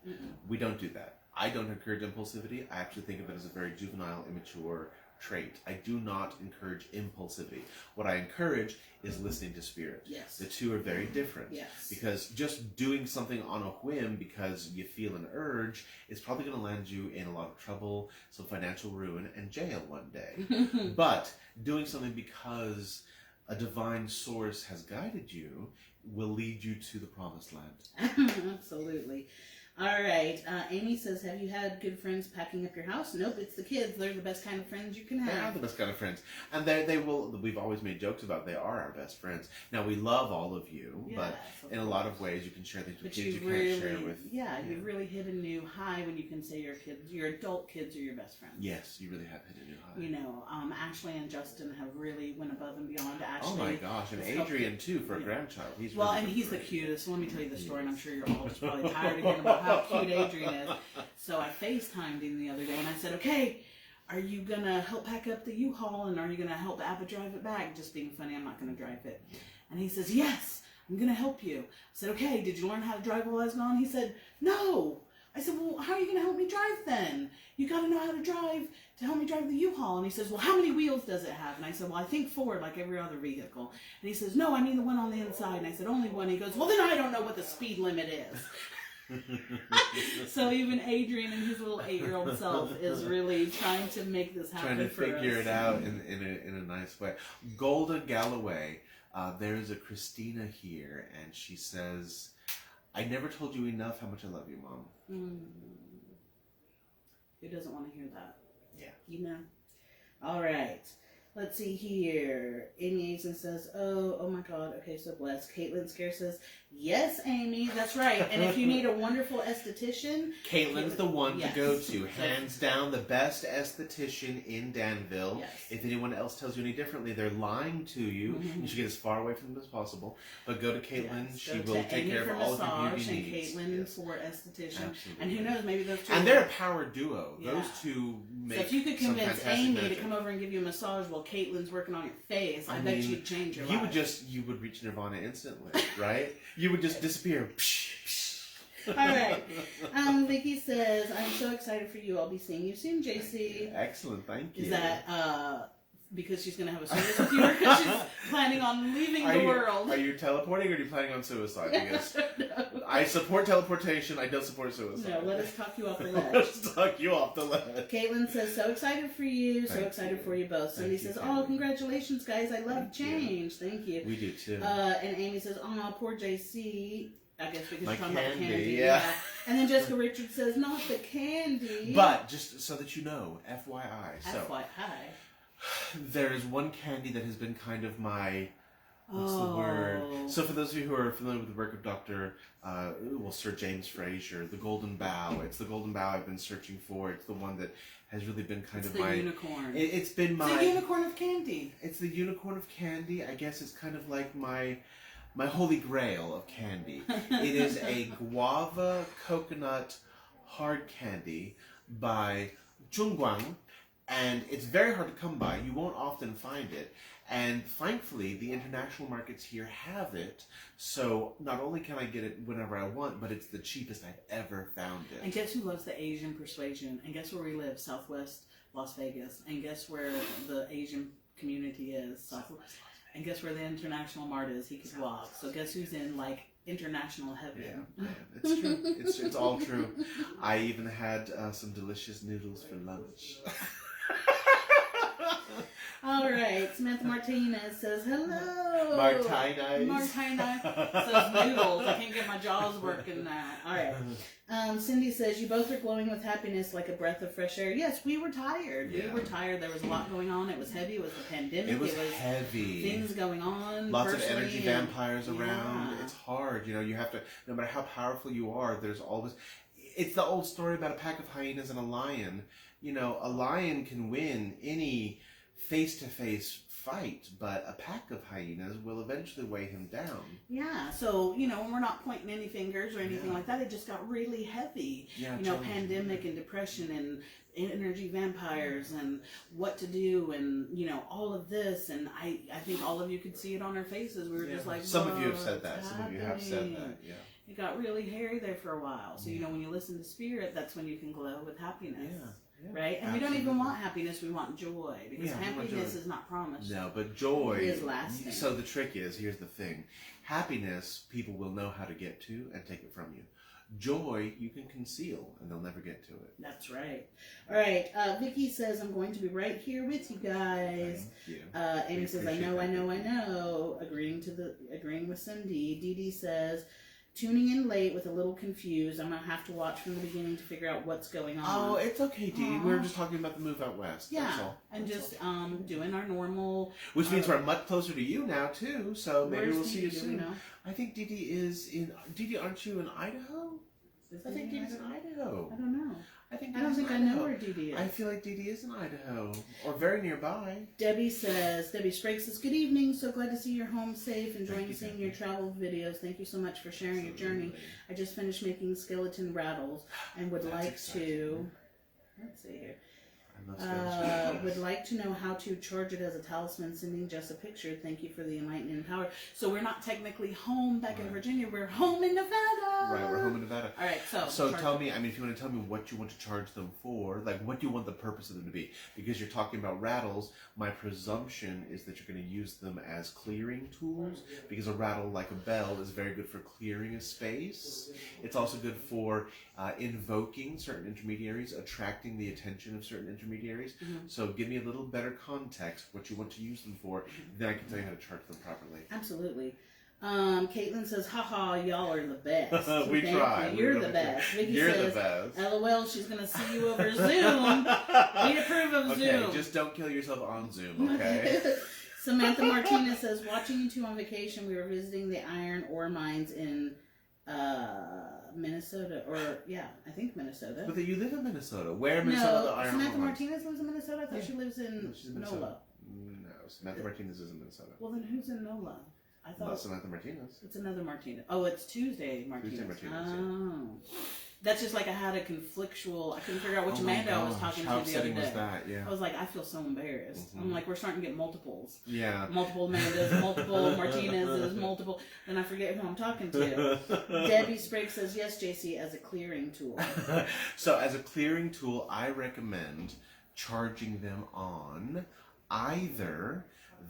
We don't do that. I don't encourage impulsivity. I actually think of it as a very juvenile, immature trait. I do not encourage impulsivity. What I encourage is listening to Spirit. Yes. The two are very different. Yes. Because just doing something on a whim because you feel an urge is probably going to land you in a lot of trouble, some financial ruin, and jail one day. But doing something because a divine source has guided you will lead you to the promised land. Absolutely. All right. Amy says, have you had good friends packing up your house? Nope, it's the kids. They're the best kind of friends you can have. They are the best kind of friends. And they will, we've always made jokes about they are our best friends. Now, we love all of you, but in a lot of ways you can share things with kids you can't share with. Yeah, you've really hit a new high when you can say your adult kids are your best friends. Yes, you really have hit a new high. Ashley and Justin have really went above and beyond. Ashley, oh my gosh, and Adrian too for a grandchild. He's well, really and he's great. The cutest. So let me tell you the story, and I'm sure you're all just probably tired again about how cute Adrian is. So I FaceTimed him the other day, and I said, okay, are you going to help pack up the U-Haul, and are you going to help Abba drive it back? Just being funny, I'm not going to drive it. And he says, yes, I'm going to help you. I said, okay, did you learn how to drive while I was gone? He said, no. I said, well, how are you going to help me drive then? You got to know how to drive to help me drive the U-Haul. And he says, well, how many wheels does it have? And I said, well, I think 4, like every other vehicle. And he says, no, I mean the one on the inside. And I said, only one. He goes, well, then I don't know what the speed limit is. So even Adrian and his little 8-year-old self is really trying to make this happen. Trying to figure it out in a nice way. Golda Galloway, there's a Christina here, and she says, I never told you enough how much I love you, Mom. Who doesn't want to hear that? Yeah. All right. Let's see here. Amy Azen says, oh my God. Okay, so blessed. Caitlin Scare says, yes, Amy, That's right. And if you need a wonderful esthetician, Caitlin's the one yes. to go to. Hands down, the best esthetician in Danville. Yes. If anyone else tells you any differently, they're lying to you. Mm-hmm. You should get as far away from them as possible. But go to Caitlin. Yes, she will take care of all of your beauty and needs. Caitlin for esthetician. Absolutely. And who knows, maybe those two. And they're a power duo. Yeah. Those two make. So if you could convince Amy magic. to come over and give you a massage while Caitlin's working on your face, I bet you'd change your life. You would reach nirvana instantly, right? You would just disappear. All right. Vicky says, I'm so excited for you. I'll be seeing you soon, JC. Excellent, thank you. Is that because she's going to have a service with you, or because she's planning on leaving the world? Are you teleporting, or are you planning on suicide? Because No. I support teleportation, I don't support suicide. No, let us talk you off the ledge. Let's talk you off the ledge. Caitlin says, so excited for you, so excited for you both. Cindy says, oh, congratulations, guys. I love change. Thank you. We do, too. And Amy says, oh, poor JC. I guess because you're talking about the candy. Yeah. And then Jessica Richards says, not the candy. But, just so that you know, FYI. FYI. There is one candy that has been kind of my... What's the word? So for those of you who are familiar with the work of Sir James Fraser, the Golden Bough. It's the Golden Bough I've been searching for. It's the one that has really been kind of my... unicorn. It's been my... It's the unicorn of candy. It's the unicorn of candy. I guess it's kind of like my holy grail of candy. It is a guava coconut hard candy by Chungguang, and it's very hard to come by. You won't often find it. And thankfully, the international markets here have it, so not only can I get it whenever I want, but it's the cheapest I've ever found it. And guess who loves the Asian persuasion? And guess where we live? Southwest Las Vegas. And guess where the Asian community is? Southwest. And guess where the international mart is? He could walk. So guess who's in, like, international heaven? Yeah, it's true. It's all true. I even had some delicious noodles for lunch. All right, Samantha Martinez says, hello. Martinez says noodles. I can't get my jaws working now. All right. Cindy says, you both are glowing with happiness like a breath of fresh air. Yes, we were tired. Yeah. We were tired. There was a lot going on. It was heavy. It was the pandemic. It was heavy. Things going on. Lots of energy vampires around. Yeah. It's hard. You have to, no matter how powerful you are, there's always... It's the old story about a pack of hyenas and a lion. A lion can win any face-to-face fight, but a pack of hyenas will eventually weigh him down. Yeah, so, we're not pointing any fingers or anything like that. It just got really heavy. Yeah, pandemic and depression and energy vampires and what to do and, all of this. And I think all of you could see it on our faces. We were just like, some of you have said that. Some of you have said that, yeah. It got really hairy there for a while. So, when you listen to Spirit, that's when you can glow with happiness. Yeah. Yeah, right? And absolutely. we don't even want happiness, we want joy. Because happiness is not promised. No, but joy is lasting. So the trick is, here's the thing. Happiness, people will know how to get to and take it from you. Joy, you can conceal and they'll never get to it. That's right. All right. Vicky says, I'm going to be right here with you guys. Thank you. Amy says, I know. Agreeing with Cindy. Dee Dee says, tuning in late with a little confused. I'm going to have to watch from the beginning to figure out what's going on. Oh, it's okay, Dee. We were just talking about the move out west. Yeah. That's all. And just doing our normal... Which means we're much closer to you now, too. So maybe we'll see you Dee Dee, soon. I think Dee Dee is in... Dee Dee, aren't you in Idaho? I think Dee Dee's in Idaho. I don't know. I don't think I know where Dee Dee is. I feel like Dee Dee is in Idaho. Or very nearby. Debbie Sprague says, good evening. So glad to see you're home safe. Enjoying seeing your travel videos. Thank you so much for sharing your journey. I just finished making skeleton rattles and would like to... Let's see here. Would like to know how to charge it as a talisman, sending just a picture. Thank you for the enlightening power. So we're not technically home back in Virginia. We're home in Nevada. Right, we're home in Nevada. All right, so tell me, if you want to tell me what you want to charge them for, like what do you want the purpose of them to be? Because you're talking about rattles, my presumption is that you're going to use them as clearing tools, because a rattle, like a bell, is very good for clearing a space. It's also good for invoking certain intermediaries, attracting the attention of certain intermediaries. So give me a little better context, what you want to use them for, then I can tell you how to charge them properly. Absolutely. Caitlin says, haha, y'all are the best. We try. You're the best. Vicky You're says, the best. LOL, she's going to see you over Zoom. We approve of Zoom. Okay, just don't kill yourself on Zoom, okay? Samantha Martinez says, watching you two on vacation, we were visiting the iron ore mines in Minnesota, I think Minnesota. But you live in Minnesota. Where in Minnesota? No, Samantha Martinez lives in Minnesota. I thought she lives in NOLA. No, Samantha Martinez is in Minnesota. Well, then who's in NOLA? I thought not Samantha Martinez. It's another Martinez. Oh, it's Tuesday Martinez. Tuesday Martinez. Oh. That's just like I had a conflictual. I couldn't figure out which Amanda I was talking to How the other day. was that? Yeah. I was like, I feel so embarrassed. I'm like, we're starting to get multiples. Yeah. Multiple Amandas, multiple Martinez's, multiple. And I forget who I'm talking to. Debbie Sprague says, yes, JC, as a clearing tool. So as a clearing tool, I recommend charging them on either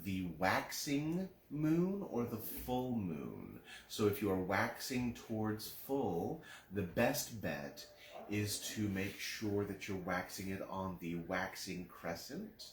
the waxing moon or the full moon. So if you are waxing towards full, the best bet is to make sure that you're waxing it on the waxing crescent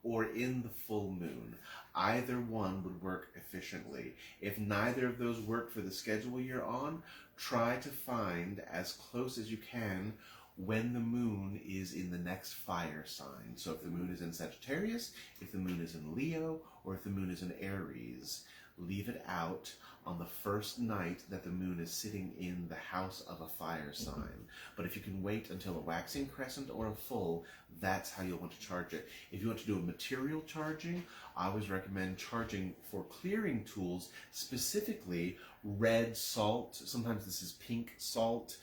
or in the full moon. Either one would work efficiently. If neither of those work for the schedule you're on, try to find as close as you can when the moon is in the next fire sign. So if the moon is in Sagittarius, if the moon is in Leo, or if the moon is in Aries, leave it out on the first night that the moon is sitting in the house of a fire sign. But if you can wait until a waxing crescent or a full, that's how you'll want to charge it. If you want to do a material charging, I always recommend charging for clearing tools, specifically red salt. Sometimes this is pink salt.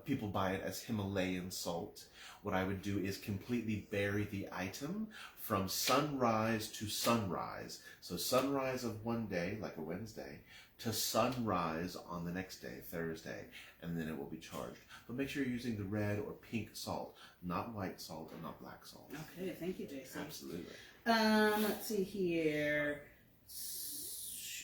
People buy it as Himalayan salt. What I would do is completely bury the item from sunrise to sunrise. So sunrise of one day, like a Wednesday, to sunrise on the next day, Thursday, and then it will be charged. But make sure you're using the red or pink salt, not white salt and not black salt. Okay, thank you, Jason. Absolutely. Let's see here.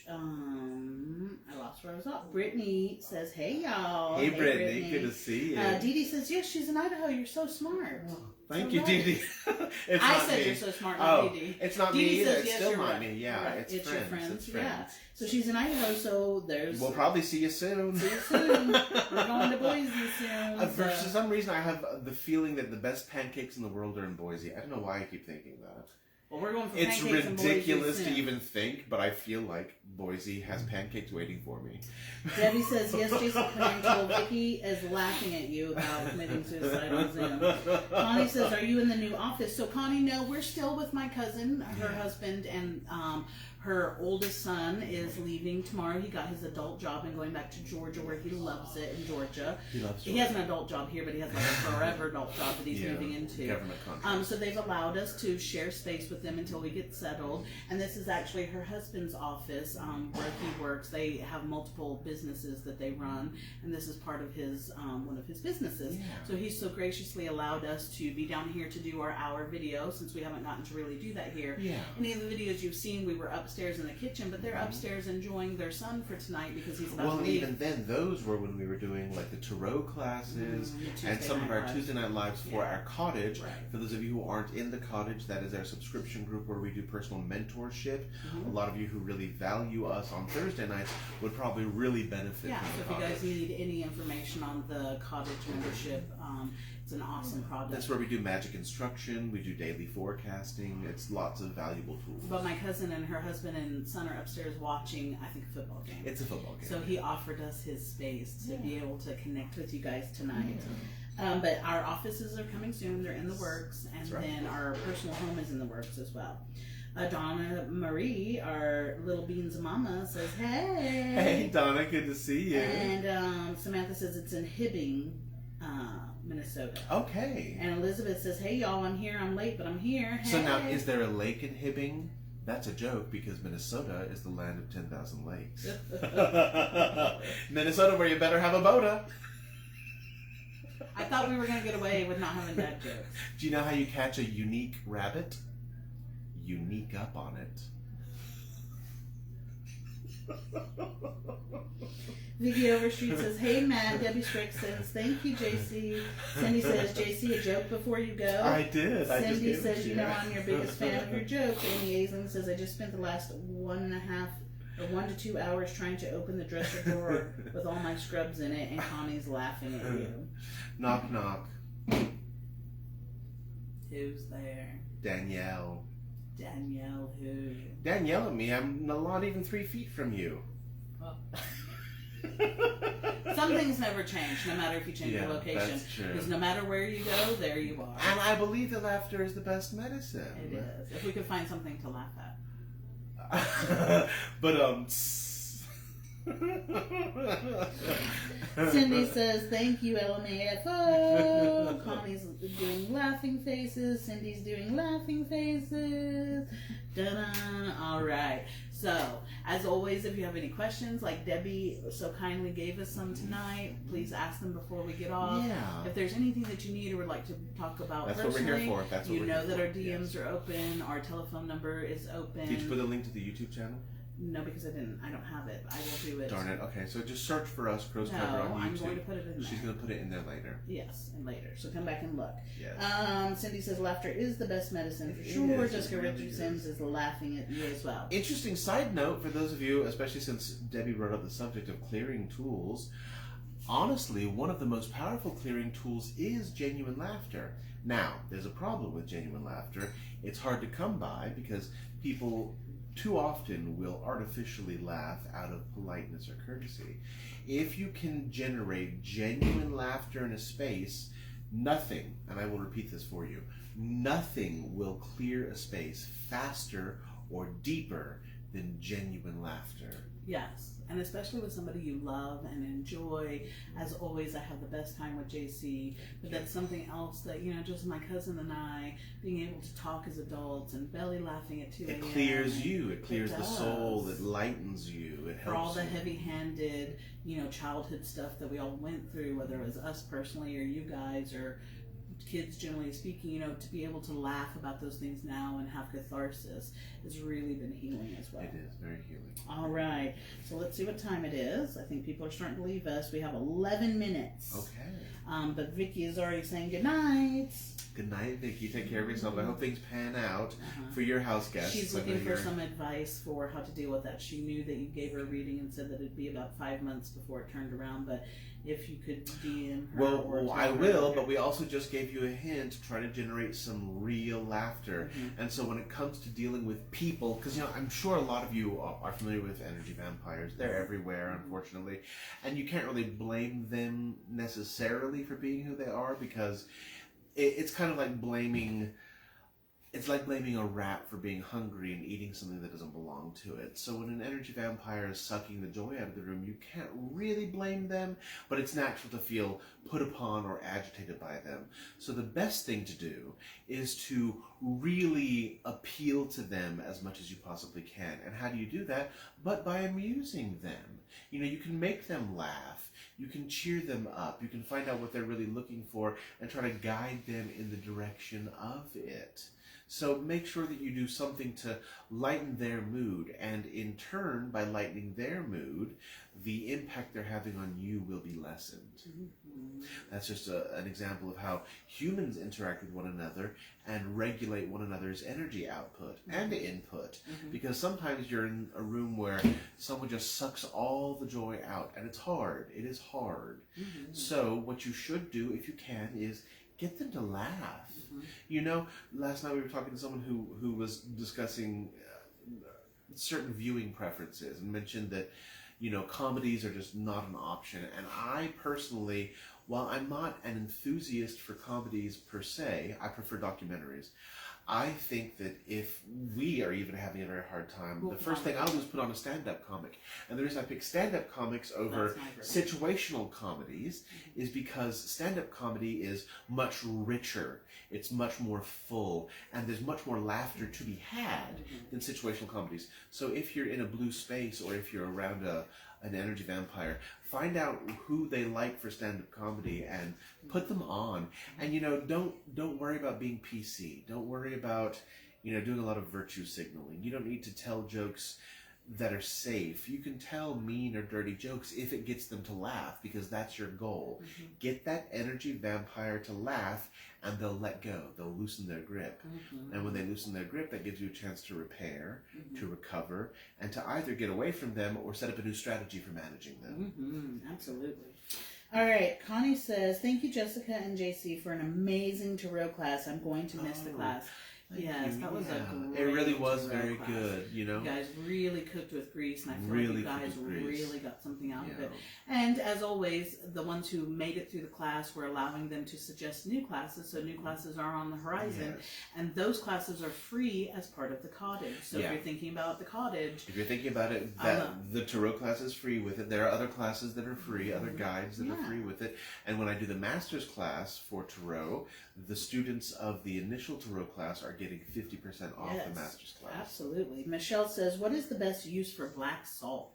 I lost where I was at. Brittany says, hey, y'all. Hey, Brittany. Good to see you. Dee Dee says, yes, she's in Idaho. You're so smart. Oh, thank you, Dee Dee. I said me. You're so smart, not Dee Dee. It's not Dee me Dee either. says, It's yes, still not right. me. Yeah, right. it's friends. Your friends. It's friends. Yeah. So she's in Idaho, so there's... We'll probably see you soon. See you soon. We're going to Boise soon. For some reason, I have the feeling that the best pancakes in the world are in Boise. I don't know why I keep thinking that. Well, we're going for It's pancakes ridiculous in to Boise even think, but I feel like Boise has pancakes waiting for me. Debbie says, yes, Jason Clearing Vicky is laughing at you about committing suicide on Zoom. Connie says, are you in the new office? So, Connie, no, we're still with my cousin, her husband, and her oldest son is leaving tomorrow. He got his adult job and going back to Georgia, where he loves it in Georgia. He loves Georgia. He has an adult job here, but he has like a forever adult job that he's moving into. Government contract. So they've allowed us to share space with them until we get settled. And this is actually her husband's office where he works. They have multiple businesses that they run, and this is part of his one of his businesses. Yeah. So he's so graciously allowed us to be down here to do our hour video, since we haven't gotten to really do that here. Yeah. Any of the videos you've seen, we were upstairs in the kitchen, but they're upstairs enjoying their son for tonight because he's about to leave. Even then, those were when we were doing like the tarot classes and some of our Tuesday night lives for our cottage. Right. For those of you who aren't in the cottage, that is our subscription group where we do personal mentorship. A lot of you who really value us on Thursday nights would probably really benefit Yeah, from so the if you cottage. guys need any information on the cottage membership, it's an awesome product. That's where we do magic instruction, we do daily forecasting, it's lots of valuable tools. But my cousin and her husband and son are upstairs watching, I think, a football game. It's a football game. So he offered us his space to be able to connect with you guys tonight. But our offices are coming soon, they're in the works, and then our personal home is in the works as well. Donna Marie, our little beans mama, says, hey. Hey, Donna, good to see you. And Samantha says it's in Hibbing, Minnesota. Okay. And Elizabeth says, hey, y'all, I'm here. I'm late, but I'm here. Hey. So now, is there a lake in Hibbing? That's a joke because Minnesota is the land of 10,000 lakes. Minnesota, where you better have a boda. I thought we were going to get away with not having dad jokes. Do you know how you catch a unique rabbit? Unique up on it. Vicky Overstreet says, hey, Matt. Debbie Strick says, thank you, JC. Cindy says, JC, a joke before you go. I did. Cindy says, you know, I'm your biggest fan of your jokes. Amy Aisling says, I just spent the last 1 to 2 hours trying to open the dresser drawer with all my scrubs in it, and Connie's laughing at you. Knock, knock. Who's there? Danielle. Danielle who? Danielle and me, I'm not even 3 feet from you. Oh. Some things never change, no matter if you change your location. That's true. Because no matter where you go, there you are. And I believe that laughter is the best medicine. It is. If we could find something to laugh at. But Cindy says, thank you, LMAFO. Connie's doing laughing faces. Cindy's doing laughing faces. Da-da. All right. So, as always, if you have any questions, like Debbie so kindly gave us some tonight, please ask them before we get off. Yeah. If there's anything that you need or would like to talk about That's personally, what we're here for. That's what you we're know here that for. our DMs are open. Our telephone number is open. Did you put a link to the YouTube channel? No, because I didn't. I don't have it. I will do it. Darn it. Okay, so just search for us, Crow's No, Cover on YouTube. I'm going to put it in there. She's going to put it in there later. Yes, and later. So come back and look. Yes. Cindy says laughter is the best medicine for It sure. is, Jessica it really Richardson is laughing at you as well. Interesting side note for those of you, especially since Debbie brought up the subject of clearing tools. Honestly, one of the most powerful clearing tools is genuine laughter. Now, there's a problem with genuine laughter. It's hard to come by because people too often will artificially laugh out of politeness or courtesy. If you can generate genuine laughter in a space, nothing, and I will repeat this for you, nothing will clear a space faster or deeper than genuine laughter. Yes, and especially with somebody you love and enjoy. As always, I have the best time with JC, but that's something else that, just my cousin and I, being able to talk as adults and belly laughing at 2 a.m. It clears you, it clears the soul, it lightens you, it helps for all the you. heavy-handed, childhood stuff that we all went through, whether it was us personally or you guys or kids generally speaking, to be able to laugh about those things now and have catharsis has really been healing as well. It is very healing. All right, so let's see what time it is. I think people are starting to leave us. We have 11 minutes. Okay. But Vicky is already saying good night. Good night, Vicky. Take care of yourself. I hope things pan out for your house guests. She's looking for some advice for how to deal with that. She knew that you gave her a reading and said that it'd be about 5 months before it turned around, but if you could DM her. Well, I will, but we also just gave you a hint, try to generate some real laughter. And so when it comes to dealing with people, because I'm sure a lot of you are familiar with energy vampires. They're everywhere, unfortunately. And you can't really blame them necessarily for being who they are, because it's kind of like blaming a rat for being hungry and eating something that doesn't belong to it. So when an energy vampire is sucking the joy out of the room, you can't really blame them, but it's natural to feel put upon or agitated by them. So the best thing to do is to really appeal to them as much as you possibly can. And how do you do that? But by amusing them. You can make them laugh. You can cheer them up. You can find out what they're really looking for and try to guide them in the direction of it. So make sure that you do something to lighten their mood, and in turn, by lightening their mood, the impact they're having on you will be lessened. That's just an example of how humans interact with one another and regulate one another's energy output and input. Because sometimes you're in a room where someone just sucks all the joy out, and it's hard. It is hard. So what you should do, if you can, is get them to laugh. Last night we were talking to someone who was discussing certain viewing preferences and mentioned that, comedies are just not an option. And I personally, while I'm not an enthusiast for comedies per se, I prefer documentaries. I think that if we are even having a very hard time, the first thing I'll do is put on a stand-up comic. And the reason I pick stand-up comics over situational comedies is because stand-up comedy is much richer. It's much more full. And there's much more laughter to be had than situational comedies. So if you're in a blue space, or if you're around an energy vampire, find out who they like for stand-up comedy and put them on. And don't worry about being PC. Don't worry about doing a lot of virtue signaling. You don't need to tell jokes that are safe. You can tell mean or dirty jokes if it gets them to laugh, because that's your goal. Get that energy vampire to laugh, and they'll let go. They'll loosen their grip. And when they loosen their grip, that gives you a chance to repair, to recover, and to either get away from them or set up a new strategy for managing them. Absolutely. All right, Connie says, thank you, Jessica and JC, for an amazing tarot class. I'm going to miss the class. Yes, that was a great. It really was Tyrell very class. good, you know. You guys really cooked with grease, and I feel Really like you cooked guys with grease. really got something out of it. And as always, the ones who made it through the class, we're allowing them to suggest new classes, so new classes are on the horizon. Yes. And those classes are free as part of the cottage. So if you're thinking about the cottage, if you're thinking about it, the Tarot class is free with it. There are other classes that are free, other guides that are free with it. And when I do the master's class for Tarot, the students of the initial Tarot class are getting 50% off the master's class. Absolutely. Michelle says, what is the best use for black salt?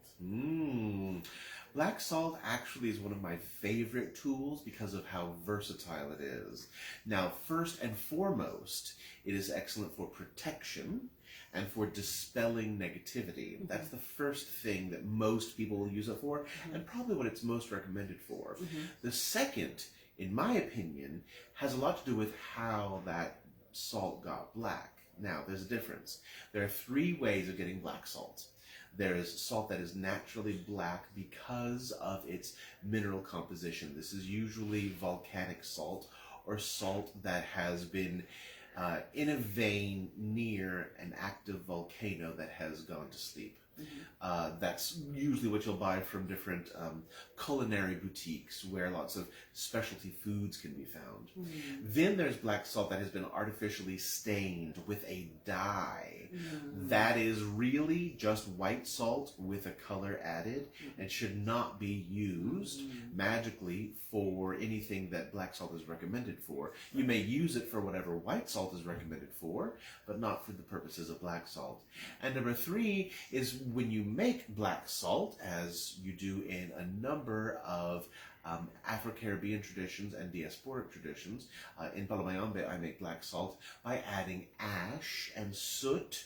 Black salt actually is one of my favorite tools because of how versatile it is. Now, first and foremost, it is excellent for protection and for dispelling negativity. That's the first thing that most people will use it for, and probably what it's most recommended for. The second, in my opinion, has a lot to do with how that salt got black. Now, there's a difference. There are 3 ways of getting black salt. There is salt that is naturally black because of its mineral composition. This is usually volcanic salt or salt that has been in a vein near an active volcano that has gone to sleep. That's usually what you'll buy from different culinary boutiques where lots of specialty foods can be found. Then there's black salt that has been artificially stained with a dye. That is really just white salt with a color added and should not be used magically for anything that black salt is recommended for. You may use it for whatever white salt is recommended for, but not for the purposes of black salt. And number 3 is when you make black salt, as you do in a number of Afro-Caribbean traditions and diasporic traditions. In Palomayombe, I make black salt by adding ash and soot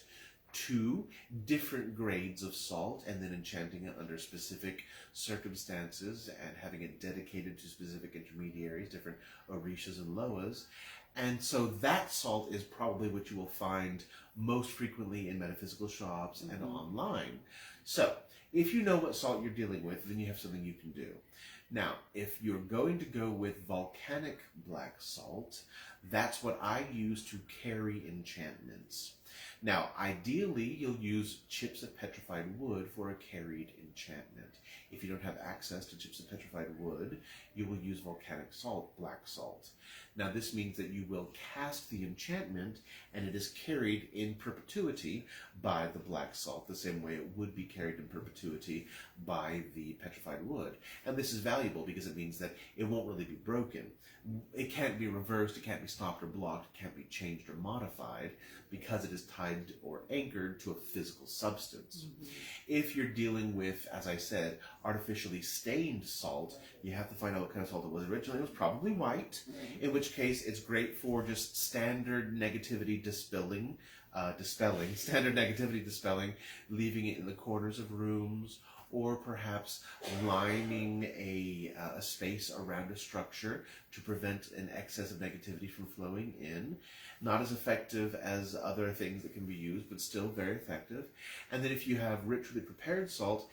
to different grades of salt and then enchanting it under specific circumstances and having it dedicated to specific intermediaries, different orishas and loas. And so that salt is probably what you will find most frequently in metaphysical shops and online. So if you know what salt you're dealing with, then you have something you can do. Now, if you're going to go with volcanic black salt, that's what I use to carry enchantments. Now, ideally, you'll use chips of petrified wood for a carried enchantment. If you don't have access to chips of petrified wood, you will use volcanic salt, black salt. Now, this means that you will cast the enchantment, and it is carried in perpetuity by the black salt, the same way it would be carried in perpetuity by the petrified wood. And this is valuable because it means that it won't really be broken. It can't be reversed, it can't be stopped or blocked, it can't be changed or modified because it is tied or anchored to a physical substance. If you're dealing with, as I said, artificially stained salt, you have to find out what kind of salt it was originally. It was probably white, in which case it's great for just standard negativity dispelling, standard negativity dispelling, leaving it in the corners of rooms, or perhaps lining a space around a structure to prevent an excess of negativity from flowing in. Not as effective as other things that can be used, but still very effective. And then if you have ritually prepared salt,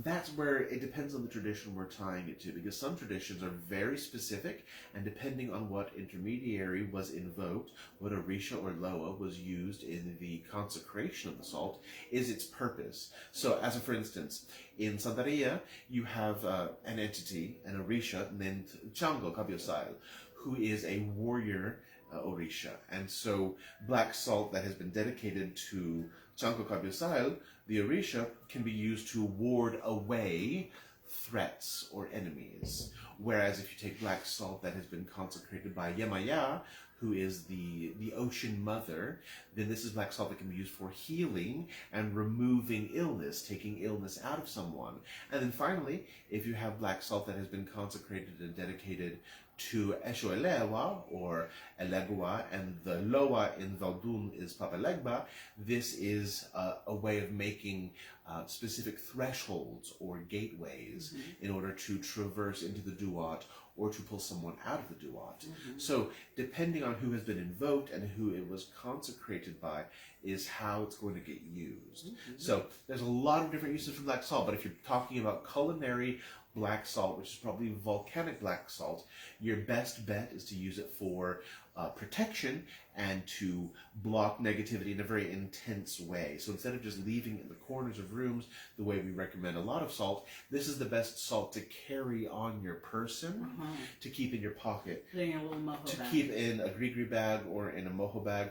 that's where it depends on the tradition we're tying it to, because some traditions are very specific, and depending on what intermediary was invoked, what orisha or loa was used in the consecration of the salt, is its purpose. So, as a for instance, in Santeria, you have an entity, an orisha, named Chango Kabiosal, who is a warrior orisha. And so, black salt that has been dedicated to Chango Kabiosal, the orisha, can be used to ward away threats or enemies. Whereas if you take black salt that has been consecrated by Yemaya, who is the ocean mother, then this is black salt that can be used for healing and removing illness, taking illness out of someone. And then finally, if you have black salt that has been consecrated and dedicated to Eshoelewa or Elegua, and the Loa in Valdun is Papalegba, this is a way of making specific thresholds or gateways in order to traverse into the Duat or to pull someone out of the Duat. So depending on who has been invoked and who it was consecrated by is how it's going to get used. So there's a lot of different uses for black salt, but if you're talking about culinary black salt, which is probably volcanic black salt, your best bet is to use it for protection and to block negativity in a very intense way. So instead of just leaving it in the corners of rooms the way we recommend a lot of salt, this is the best salt to carry on your person, to keep in your pocket, in your little mojo to bag. keep in a gree-gree bag or in a mojo bag,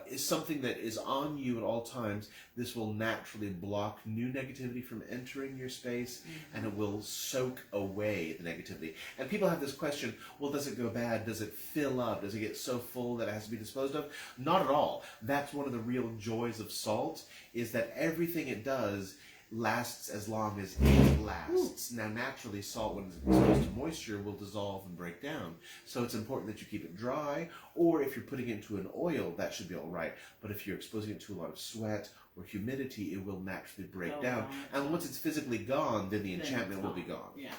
is something that is on you at all times. This will naturally block new negativity from entering your space, and it will soak away the negativity. And people have this question, well, does it go bad? Does it fill up? Does it get so full that it has to be disposed of? Not at all. That's one of the real joys of salt, is that everything it does lasts as long as it lasts. Now, naturally, salt, when it's exposed to moisture, will dissolve and break down. So it's important that you keep it dry, or if you're putting it into an oil, that should be all right. But if you're exposing it to a lot of sweat or humidity, it will naturally break down. And once it's physically gone, then the enchantment will be gone. Yeah.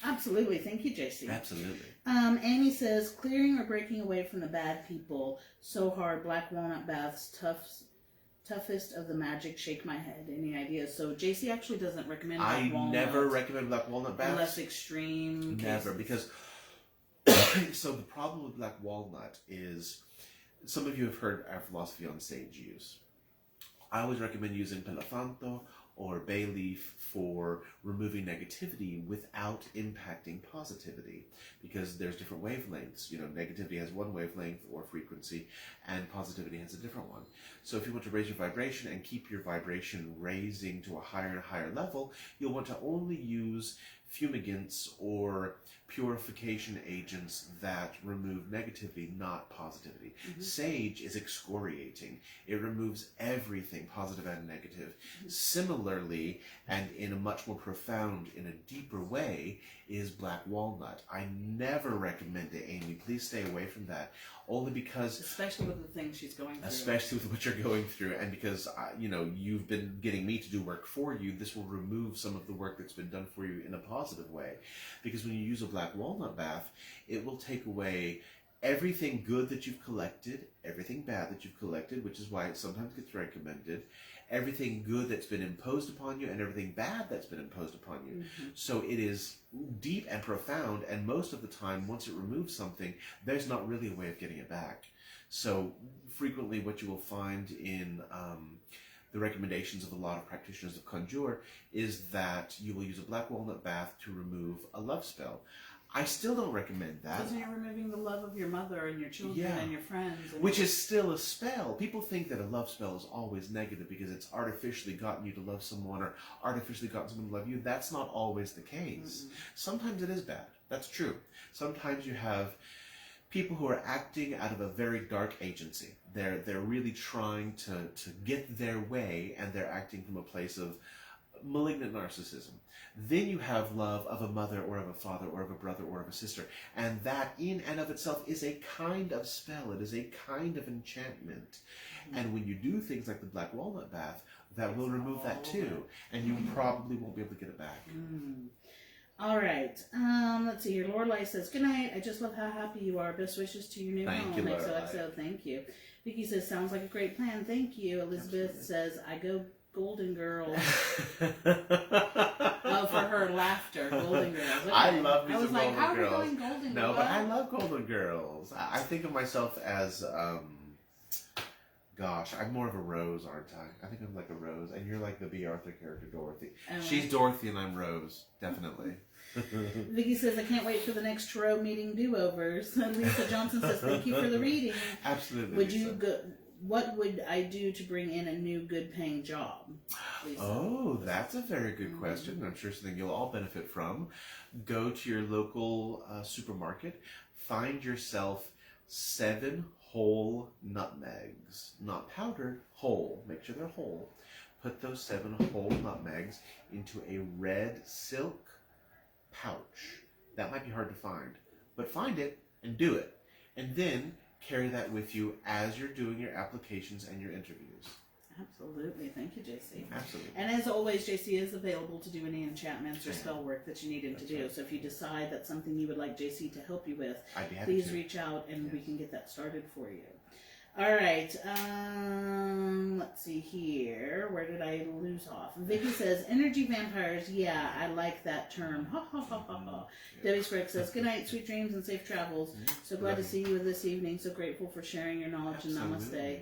Absolutely. Thank you, JC. Absolutely. Amy says, clearing or breaking away from the bad people. So hard. Black walnut baths. Toughest of the magic. Shake my head. Any ideas? So JC actually doesn't recommend black walnut. I never recommend black walnut baths. Unless extreme Never, cases. because so the problem with black walnut is, some of you have heard our philosophy on sage use. I always recommend using pelafanto or bay leaf for removing negativity without impacting positivity, because there's different wavelengths. You know, negativity has one wavelength or frequency, and positivity has a different one. So if you want to raise your vibration and keep your vibration raising to a higher and higher level, you'll want to only use fumigants or purification agents that remove negativity, not positivity. Sage is excoriating. It removes everything, positive and negative. Similarly, and in a much more profound, in a deeper way, is black walnut. I never recommend it, Amy. Please stay away from that. Only because... Especially with the things she's going through. Especially with what you're going through. And because, you know, you've been getting me to do work for you, this will remove some of the work that's been done for you in a positive way. Because when you use a black walnut bath, it will take away everything good that you've collected, everything bad that you've collected, which is why it sometimes gets recommended, everything good that's been imposed upon you, and everything bad that's been imposed upon you. So it is deep and profound, and most of the time, once it removes something, there's not really a way of getting it back. So frequently what you will find in the recommendations of a lot of practitioners of conjure is that you will use a black walnut bath to remove a love spell. I still don't recommend that. Because you're removing the love of your mother and your children and your friends. And which is still a spell. People think that a love spell is always negative because it's artificially gotten you to love someone or artificially gotten someone to love you. That's not always the case. Sometimes it is bad. That's true. Sometimes you have people who are acting out of a very dark agency. They're really trying to get their way, and they're acting from a place of malignant narcissism. Then you have love of a mother or of a father or of a brother or of a sister. And that in and of itself is a kind of spell. It is a kind of enchantment. And when you do things like the black walnut bath, that will remove that too. And you probably won't be able to get it back. All right. Let's see here. Lorelai says, good night. I just love how happy you are. Best wishes to your new home. Thank you, Lorelai. XOXO. Thank you. Vicky says, sounds like a great plan. Thank you. Elizabeth says, I go Golden Girls. Oh, for her laughter. Golden Girls. Okay. I love me some Golden how are we Girls. going Golden No, Girls? but I love Golden Girls. I think of myself as, gosh, I'm more of a Rose, aren't I? I think I'm like a Rose, and you're like the B. Arthur character, Dorothy. She's Dorothy, and I'm Rose, definitely. Vicky says, I can't wait for the next Tarot meeting do-overs. Lisa Johnson says, thank you for the reading. Absolutely. Would you go... What would I do to bring in a new good-paying job, Lisa? Oh, that's a very good question. I'm sure something you'll all benefit from. Go to your local supermarket. Find yourself 7 whole nutmegs. Not powdered, whole. Make sure they're whole. Put those 7 whole nutmegs into a red silk pouch. That might be hard to find, but find it and do it. And then carry that with you as you're doing your applications and your interviews. Absolutely. Thank you, JC. Absolutely. And as always, JC is available to do any enchantments or spell work that you need him to do. Right. So if you decide that's something you would like JC to help you with, I'd be happy please to. reach out and we can get that started for you. All right. Let's see here. Where did I lose off? Vicky says, energy vampires. Yeah, I like that term. Ha ha ha ha ha. Debbie Sprague says, good night, sweet dreams, and safe travels. So glad to see you this evening. So grateful for sharing your knowledge, and namaste.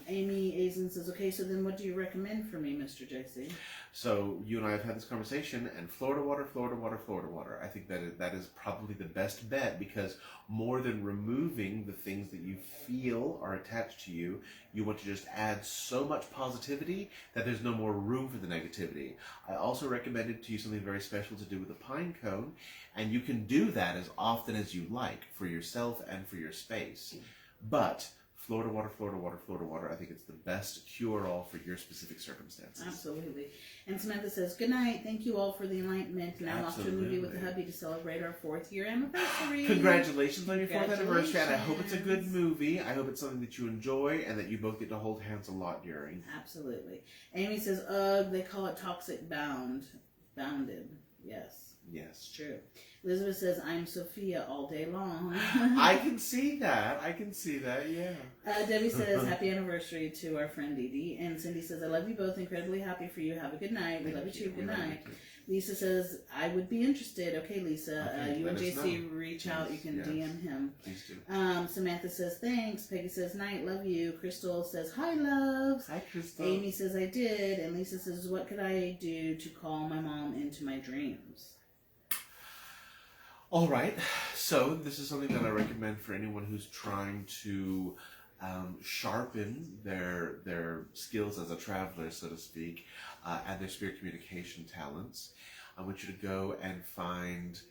Amy Azen says, okay, so then what do you recommend for me, Mr. JC? So you and I have had this conversation, and Florida water, Florida water, Florida water. I think that is probably the best bet, because more than removing the things that you feel are attached to you, you want to just add so much positivity that there's no more room for the negativity. I also recommended to you something very special to do with the pine cone, and you can do that as often as you like for yourself and for your space. But Florida water, Florida water, Florida water, I think it's the best cure-all for your specific circumstances. Absolutely. And Samantha says, good night. Thank you all for the enlightenment. And I'm off to a movie with the hubby to celebrate our 4th year anniversary. Congratulations on your 4th anniversary. And I hope it's a good movie. I hope it's something that you enjoy and that you both get to hold hands a lot during. Absolutely. Amy says, ugh, they call it toxic bounded. Yes. Yes. True. Elizabeth says, I'm Sophia all day long. I can see that, yeah. Debbie says, happy anniversary to our friend Dee Dee. And Cindy says, I love you both. Incredibly happy for you. Have a good night. We love you too. Good night. Lisa says, I would be interested. Okay, Lisa. Okay, you and JC reach out. You can DM him. Please do. Samantha says, thanks. Peggy says, night. Love you. Crystal says, hi, loves. Hi, Crystal. Amy says, I did. And Lisa says, what could I do to call my mom into my dreams? All right, so this is something that I recommend for anyone who's trying to sharpen their skills as a traveler, so to speak, and their spirit communication talents. I want you to go and find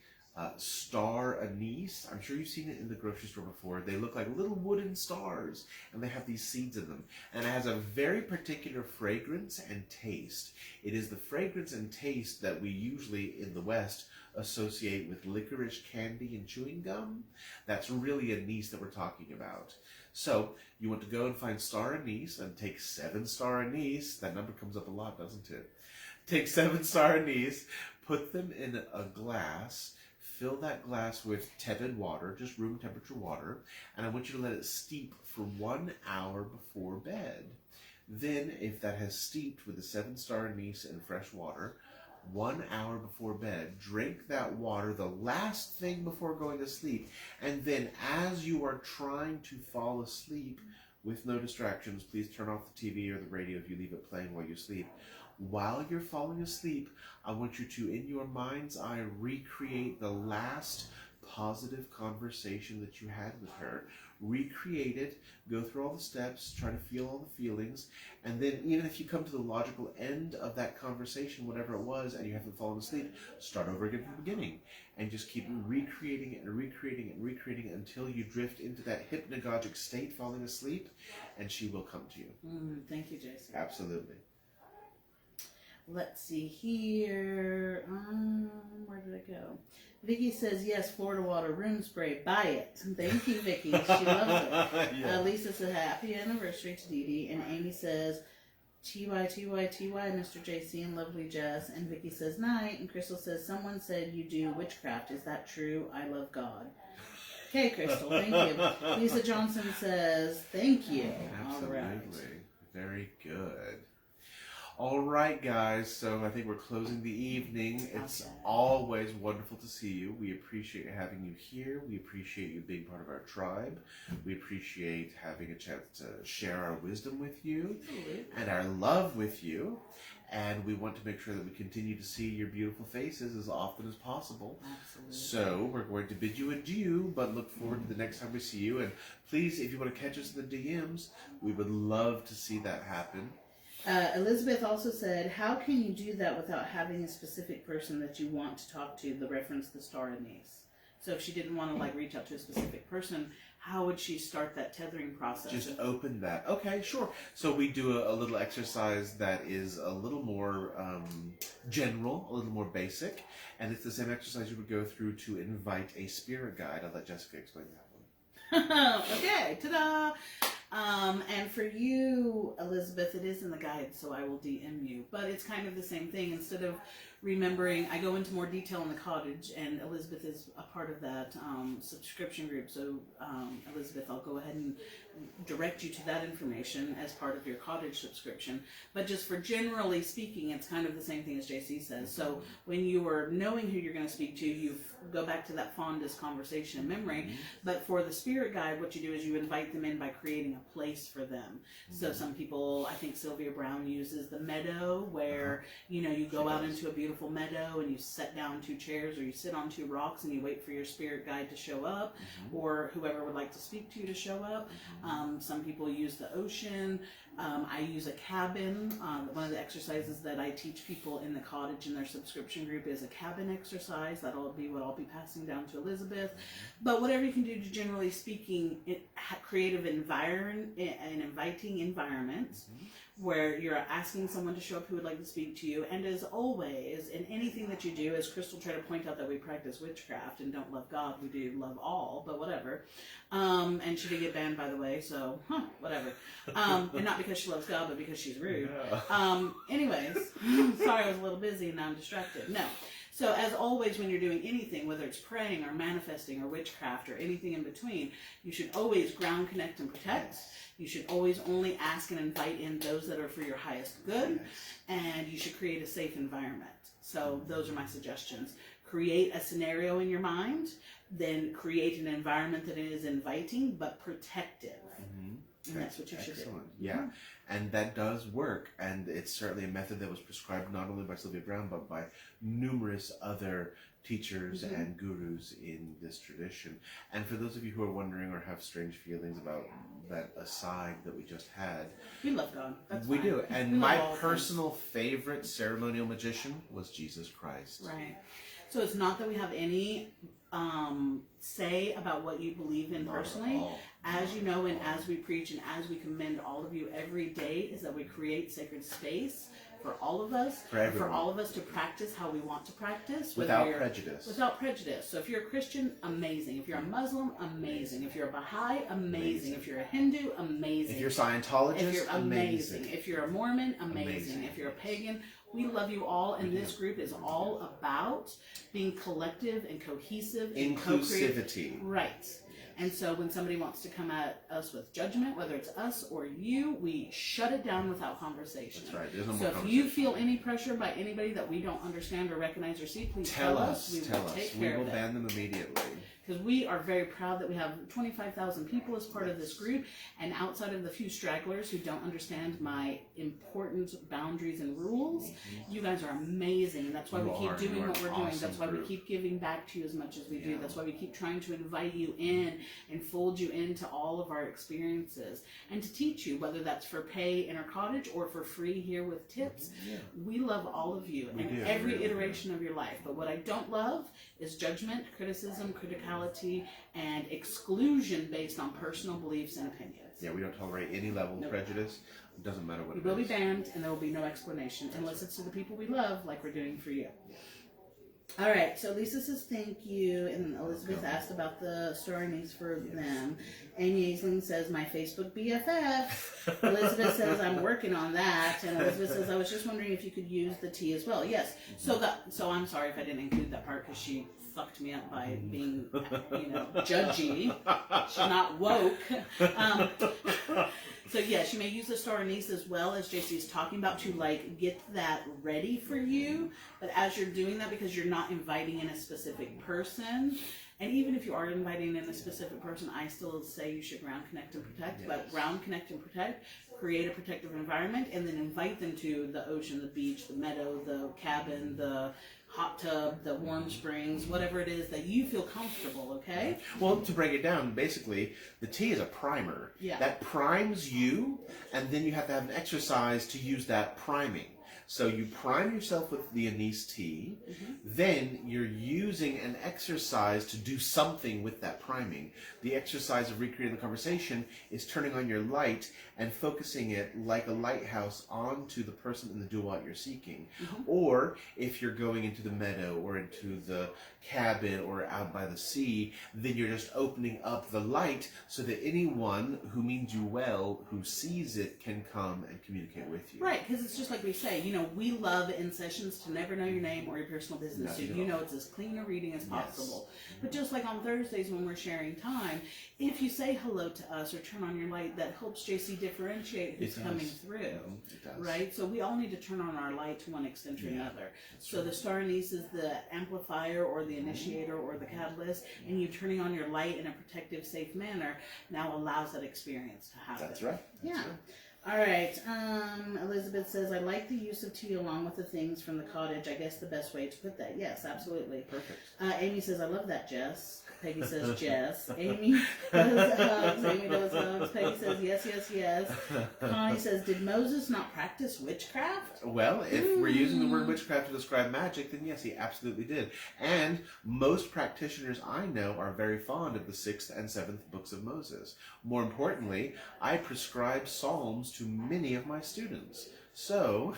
star anise. I'm sure you've seen it in the grocery store before. They look like little wooden stars, and they have these seeds in them. And it has a very particular fragrance and taste. It is the fragrance and taste that we usually, in the West, associate with licorice candy and chewing gum. That's really anise that we're talking about. So you want to go and find star anise and take 7 star anise. That number comes up a lot, doesn't it? Take 7 star anise, put them in a glass, fill that glass with tepid water, just room temperature water, and I want you to let it steep for 1 hour before bed. Then, if that has steeped with the 7 star anise and fresh water, 1 hour before bed, drink that water the last thing before going to sleep, and then as you are trying to fall asleep with no distractions, please turn off the TV or the radio if you leave it playing while you sleep. While you're falling asleep, I want you to, in your mind's eye, recreate the last positive conversation that you had with her. Recreate it, go through all the steps, try to feel all the feelings, and then even if you come to the logical end of that conversation, whatever it was, and you haven't fallen asleep, start over again from the beginning. And just keep recreating it and recreating it and recreating it until you drift into that hypnagogic state, falling asleep, and she will come to you. Thank you, Jason. Absolutely. Let's see here. Where did it go? Vicky says, yes, Florida water room spray. Buy it. Thank you, Vicky. She loves it. Yeah. Lisa says, happy anniversary to Dee Dee. And Amy says, TY, Mr. JC and lovely Jess. And Vicky says, night. And Crystal says, someone said you do witchcraft. Is that true? I love God. Okay, Crystal, thank you. Lisa Johnson says, thank you. Absolutely. All right. Very good. All right, guys, so I think we're closing the evening. It's always wonderful to see you. We appreciate having you here. We appreciate you being part of our tribe. We appreciate having a chance to share our wisdom with you and our love with you. And we want to make sure that we continue to see your beautiful faces as often as possible. Absolutely. So we're going to bid you adieu, but look forward to the next time we see you. And please, if you want to catch us in the DMs, we would love to see that happen. Elizabeth also said, how can you do that without having a specific person that you want to talk to, the reference the star Anise? So if she didn't want to reach out to a specific person, how would she start that tethering process? Just open that. Okay, sure. So we do a little exercise that is a little more general, a little more basic, and it's the same exercise you would go through to invite a spirit guide. I'll let Jessica explain that one. Okay, ta-da! And for you, Elizabeth, it is in the guide, so I will DM you. But it's kind of the same thing. Instead of remembering, I go into more detail in the cottage, and Elizabeth is a part of that subscription group. So, Elizabeth, I'll go ahead and direct you to that information as part of your cottage subscription. But just for generally speaking, it's kind of the same thing as JC says. So when you are knowing who you're going to speak to, you go back to that fondest conversation and memory. But for the spirit guide, what you do is you invite them in by creating a place for them. So some people, I think Sylvia Brown uses the meadow, where you go out into a beautiful meadow and you set down 2 chairs, or you sit on 2 rocks and you wait for your spirit guide to show up, or whoever would like to speak to you to show up. Some people use the ocean. I use a cabin. One of the exercises that I teach people in the cottage in their subscription group is a cabin exercise. That'll be what I'll be passing down to Elizabeth. But whatever you can do to, generally speaking, create an inviting environment where you're asking someone to show up who would like to speak to you. And as always, in anything that you do, as Crystal tried to point out that we practice witchcraft and don't love God, we do love all, but whatever. And she did get banned, by the way, so, whatever. And not because she loves God, but because she's rude. Yeah. Anyways, sorry I was a little busy and now I'm distracted. No. So as always, when you're doing anything, whether it's praying or manifesting or witchcraft or anything in between, you should always ground, connect, and protect. You should always only ask and invite in those that are for your highest good, and you should create a safe environment. So those are my suggestions. Create a scenario in your mind, then create an environment that is inviting but protective. And that's what you should do. Yeah, and that does work, and it's certainly a method that was prescribed not only by Sylvia Brown, but by numerous other teachers and gurus in this tradition. And for those of you who are wondering or have strange feelings about that aside that we just had, we love God. That's we fine. do. And my personal favorite ceremonial magician was Jesus Christ. Right. So it's not that we have any say about what you believe in personally. As you know, and as we preach and as we commend all of you every day, is that we create sacred space for all of us, for all of us to practice how we want to practice. Without prejudice. Without prejudice. So if you're a Christian, amazing. If you're a Muslim, amazing. If you're a Baha'i, amazing. If you're a Hindu, amazing. If you're Scientologist, if you're amazing. If you're a Mormon, amazing. If you're a pagan, we love you all, and this group is all about being collective and cohesive. Inclusivity. Right. And so when somebody wants to come at us with judgment, whether it's us or you, we shut it down without conversation. That's right. There's no so more if you feel any pressure by anybody that we don't understand or recognize or see, please tell us. We will take care of it. We will ban them immediately. Because we are very proud that we have 25,000 people as part of this group, and outside of the few stragglers who don't understand my important boundaries and rules, you guys are amazing, and that's why we keep doing what we're doing. That's why we keep giving back to you as much as we do. That's why we keep trying to invite you in and fold you into all of our experiences, and to teach you, whether that's for pay in our cottage or for free here with tips. We love all of you and every iteration of your life, but what I don't love is judgment, criticism, criticality, and exclusion based on personal beliefs and opinions. Yeah, we don't tolerate any level of prejudice. It doesn't matter what it is. You will be banned, and there will be no explanation unless it's to the people we love, like we're doing for you. All right, so Lisa says thank you, and Elizabeth asked about the store Anise for them. Amy Aisling says, my Facebook BFF. Elizabeth says, I'm working on that. And Elizabeth says, I was just wondering if you could use the tea as well. Yes, so I'm sorry if I didn't include that part, because she fucked me up by being, judgy. She's not woke. So yes, you may use the star anise as well, as JC is talking about, to get that ready for you. But as you're doing that, because you're not inviting in a specific person, and even if you are inviting in a specific person, I still say you should ground, connect, and protect. Yes. But ground, connect, and protect, create a protective environment, and then invite them to the ocean, the beach, the meadow, the cabin, the hot tub, the warm springs, whatever it is that you feel comfortable, okay? Well, to break it down, basically, the tea is a primer. Yeah. That primes you, and then you have to have an exercise to use that priming. So you prime yourself with the anise tea, then you're using an exercise to do something with that priming. The exercise of recreating the conversation is turning on your light and focusing it like a lighthouse onto the person in the duat you're seeking. Or if you're going into the meadow or into the cabin or out by the sea, then you're just opening up the light so that anyone who means you well, who sees it, can come and communicate with you. Right, because it's just like we say, we love in sessions to never know your name or your personal business, so you know it's as clean a reading as possible. Yes. But just like on Thursdays when we're sharing time, if you say hello to us or turn on your light, that helps JC differentiate who's coming through. It does. Right? So we all need to turn on our light to one extent or another. So the star anise is the amplifier or the initiator or the catalyst, and you turning on your light in a protective, safe manner now allows that experience to happen. That's right. That's right. All right. Elizabeth says, I like the use of tea along with the things from the cottage. I guess the best way to put that. Yes, absolutely. Perfect. Amy says, I love that, Jess. Peggy says, Jess. Amy does hugs. Amy does hugs. Peggy says, yes, yes, yes. Connie says, did Moses not practice witchcraft? Well, if we're using the word witchcraft to describe magic, then yes, he absolutely did. And most practitioners I know are very fond of the 6th and 7th books of Moses. More importantly, I prescribe psalms to many of my students. So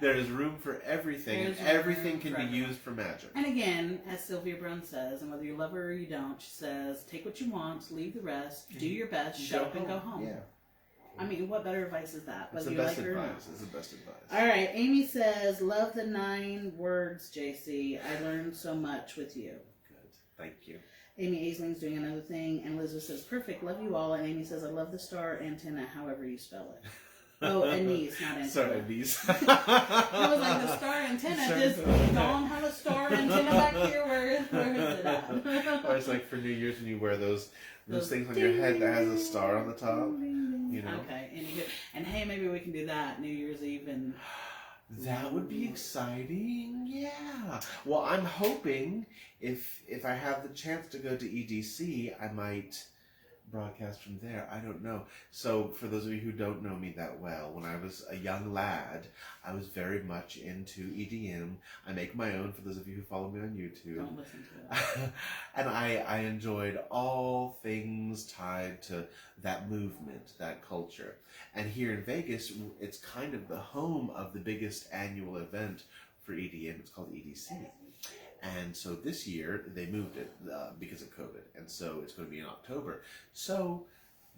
there is room for everything, and everything can be used for magic. And again, as Sylvia Brunn says, and whether you love her or you don't, she says, take what you want, leave the rest, do your best, shut up and go home. Yeah. I mean, what better advice is that? It's the best advice. It's the best advice. All right. Amy says, love the 9 words, JC. I learned so much with you. Good. Thank you. Amy Aisling's doing another thing, and Elizabeth says, perfect, love you all. And Amy says, I love the star antenna, however you spell it. Oh, Anise, not antenna. Sorry, Anise. I was like, the star antenna, does Dawn have a star antenna back here? Where is it at? Or it's like for New Year's when you wear those things on your head that has a star on the top. You know? Okay, and hey, maybe we can do that New Year's Eve and... That would be exciting, yeah. Well, I'm hoping if I have the chance to go to EDC, I might broadcast from there. I don't know. So for those of you who don't know me that well, when I was a young lad, I was very much into EDM. I make my own for those of you who follow me on YouTube. Don't listen to it. And I enjoyed all things tied to that movement, that culture. And here in Vegas, it's kind of the home of the biggest annual event for EDM. It's called EDC. And so this year, they moved it because of COVID. And so it's going to be in October. So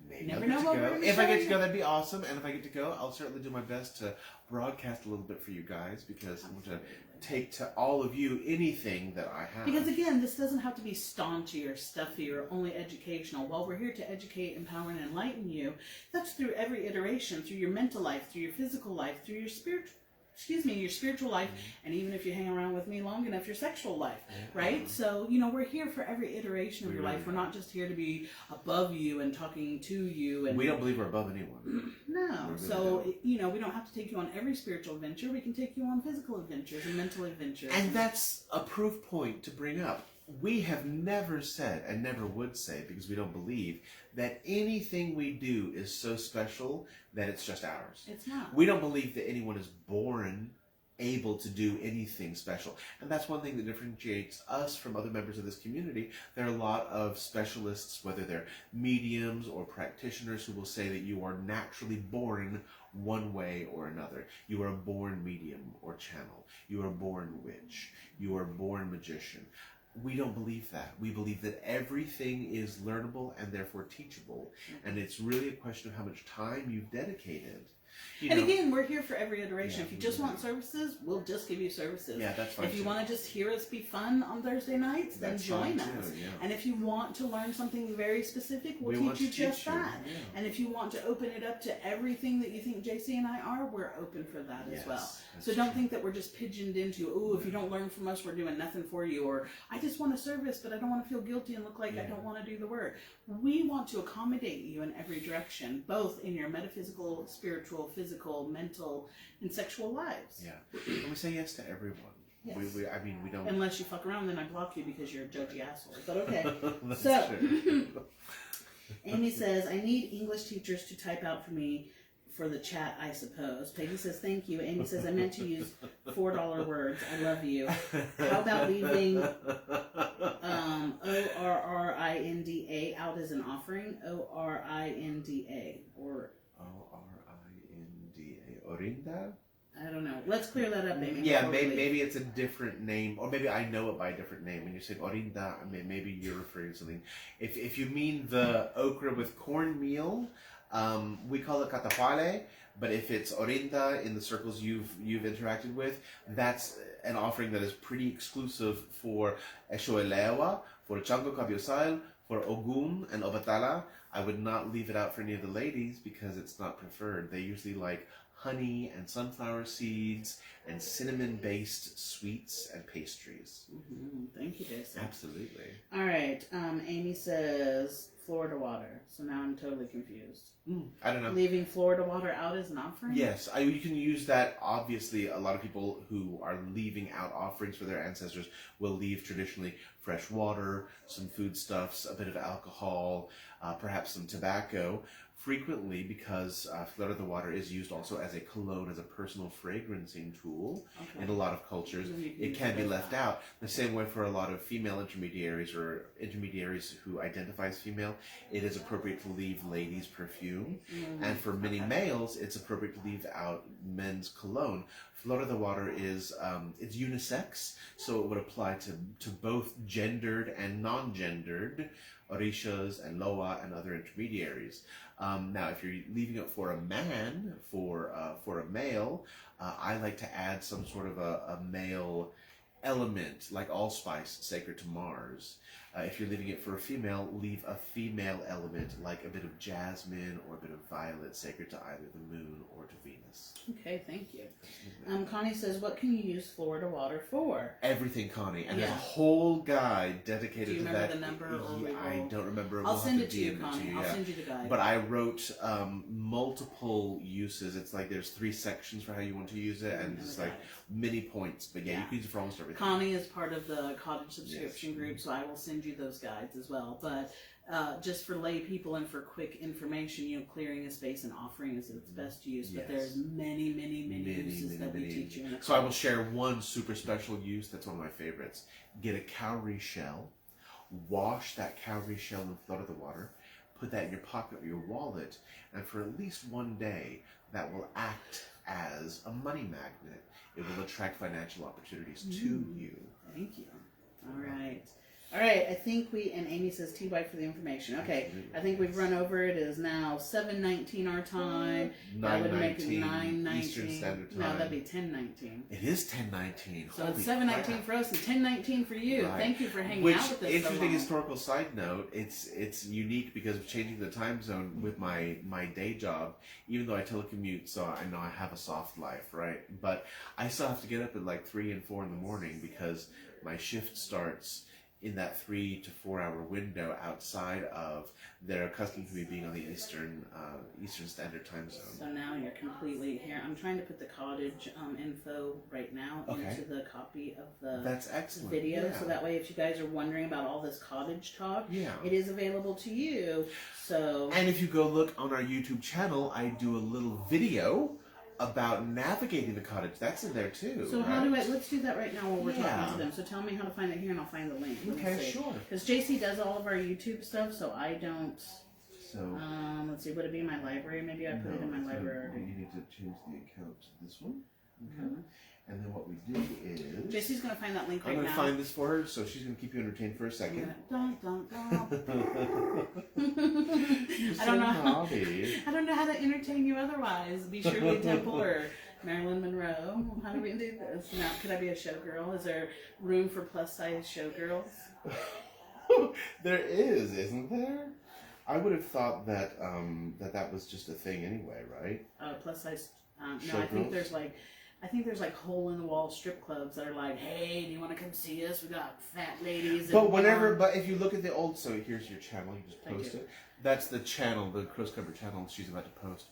maybe I'll get to go. If I get to go, that'd be awesome. And if I get to go, I'll certainly do my best to broadcast a little bit for you guys, because I'm going to take to all of you anything that I have. Because again, this doesn't have to be staunchy or stuffy or only educational. While we're here to educate, empower, and enlighten you, that's through every iteration, through your mental life, through your physical life, through your spiritual life, and even if you hang around with me long enough, your sexual life, right? So, we're here for every iteration of your life. We're not just here to be above you and talking to you. And we don't believe we're above anyone. No. So, we don't have to take you on every spiritual adventure. We can take you on physical adventures and mental adventures. And that's a proof point to bring up. We have never said, and never would say, because we don't believe, that anything we do is so special that it's just ours. It's not. We don't believe that anyone is born able to do anything special. And that's one thing that differentiates us from other members of this community. There are a lot of specialists, whether they're mediums or practitioners, who will say that you are naturally born one way or another. You are a born medium or channel. You are a born witch. You are a born magician. We don't believe that. We believe that everything is learnable and therefore teachable. And it's really a question of how much time you've dedicated. Again, we're here for every iteration. If you just want services, we'll just give you services. Yeah, that's fine. If you want to just hear us be fun on Thursday nights, then join us. Yeah. And if you want to learn something very specific, we'll teach you just that. Yeah. And if you want to open it up to everything that you think JC and I are, we're open for that as well. So don't think that we're just pigeoned into, if you don't learn from us, we're doing nothing for you. Or, I just want a service, but I don't want to feel guilty and look like I don't want to do the work. We want to accommodate you in every direction, both in your metaphysical, spiritual, physical, mental, and sexual lives. Yeah. And we say yes to everyone. Yes. We don't... Unless you fuck around, then I block you because you're a judgy asshole. But okay. That's true. Amy says, I need English teachers to type out for me for the chat, I suppose. Peggy says, thank you. Amy says, I meant to use $4 words. I love you. How about leaving ORRINDA out as an offering? ORINDA. Or ORINDA. Orinda? I don't know. Let's clear that up, Amy. Yeah, maybe it's a different name, or maybe I know it by a different name. When you say Orinda, maybe you're referring to something. If you mean the okra with cornmeal, We call it Catahuale, but if it's Orinda in the circles you've interacted with, that's an offering that is pretty exclusive for Eshoelewa, for Chango Kabiosal, for Ogum and Obatala. I would not leave it out for any of the ladies because it's not preferred. They usually like honey and sunflower seeds and cinnamon-based sweets and pastries. Mm-hmm. Thank you, Jason. Absolutely. All right. Amy says Florida water. So now I'm totally confused. I don't know. Leaving Florida water out as an offering? Yes, you can use that. Obviously, a lot of people who are leaving out offerings for their ancestors will leave traditionally fresh water, some foodstuffs, a bit of alcohol, perhaps some tobacco. Frequently, because Florida water is used also as a cologne, as a personal fragrancing tool in a lot of cultures, it can be left out. The same way for a lot of female intermediaries or intermediaries who identify as female, it is appropriate to leave ladies' perfume. And for many males, it's appropriate to leave out men's cologne. Florida water is it's unisex, so it would apply to both gendered and non-gendered orishas and loa and other intermediaries. Now, if you're leaving it for a man, for a male, I like to add some sort of a male element, like allspice, sacred to Mars. If you're leaving it for a female, leave a female element, like a bit of jasmine or a bit of violet, sacred to either the moon or to Venus. Okay, thank you. Connie says, what can you use Florida water for? Everything, Connie. And there's a whole guide dedicated to that. Do you remember the number? Or I don't remember. I'll send it to you, Connie. I'll send you the guide. But I wrote multiple uses. It's like there's 3 sections for how you want to use it, and it's like many points. But yeah, you can use it for almost everything. Connie is part of the cottage subscription group, so I will send you those guides as well. But just for lay people and for quick information, clearing a space and offering is its best use. But there's many uses that we teach you in the So I will share one super special use that's one of my favorites. Get a cowrie shell, wash that cowrie shell in Florida water, put that in your pocket or your wallet, and for at least one day, that will act as a money magnet. It will attract financial opportunities to you. Thank you. All right. All right, I think and Amy says TY for the information. Okay, I think we've run over. It is now 7:19 our time. That would make it 9:19. Eastern Standard Time. No, that'd be 10:19. It is 10:19. So it's 7:19 for us and 10:19 for you. Right. Thank you for hanging out with us. Interesting historical side note, it's unique because of changing the time zone with my day job, even though I telecommute, so I know I have a soft life, right? But I still have to get up at like 3 and 4 in the morning because my shift starts in that 3 to 4 hour window outside of their accustomed to me being on the Eastern Standard Time Zone. So now you're completely here. I'm trying to put the cottage info right now into the copy of the That's excellent. video. So that way if you guys are wondering about all this cottage talk, it is available to you. So and if you go look on our YouTube channel, I do a little video about navigating the cottage. That's in there too. So how let's do that right now while we're talking to them. So tell me how to find it here and I'll find the link. Okay, sure. Because JC does all of our YouTube stuff, so I don't. So let's see, would it be in my library? Maybe I put it in my library. You need to change the account to this one. Okay. And then what we do is JC's gonna find that link right now. I'm gonna find this for her, so she's gonna keep you entertained for a second. I don't know how to entertain you otherwise. Be Shirley Temple or Marilyn Monroe. How do we do this? Now, could I be a showgirl? Is there room for plus size showgirls? There is, isn't there? I would have thought that that was just a thing anyway, right? Plus size. No, I think there's like hole in the wall strip clubs that are like, hey, do you want to come see us? We got fat ladies. But but if you look at the old, so here's your channel. You just post it. That's the channel, the Cross Cover channel she's about to post.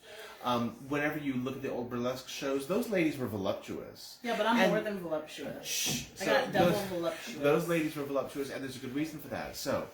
Whenever you look at the old burlesque shows, those ladies were voluptuous. Yeah, but I'm more than voluptuous. I got double voluptuous. Those ladies were voluptuous, and there's a good reason for that. So,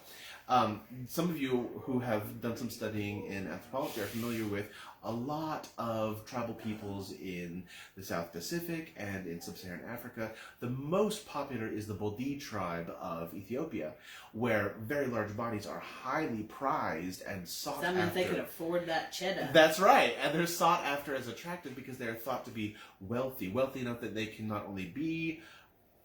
some of you who have done some studying in anthropology are familiar with a lot of tribal peoples in the South Pacific and in Sub-Saharan Africa. The most popular is the Bodi tribe of Ethiopia, where very large bodies are highly prized and sought after. That means they could afford that cheddar. That's right, and they're sought after as attractive because they're thought to be wealthy enough that they can not only be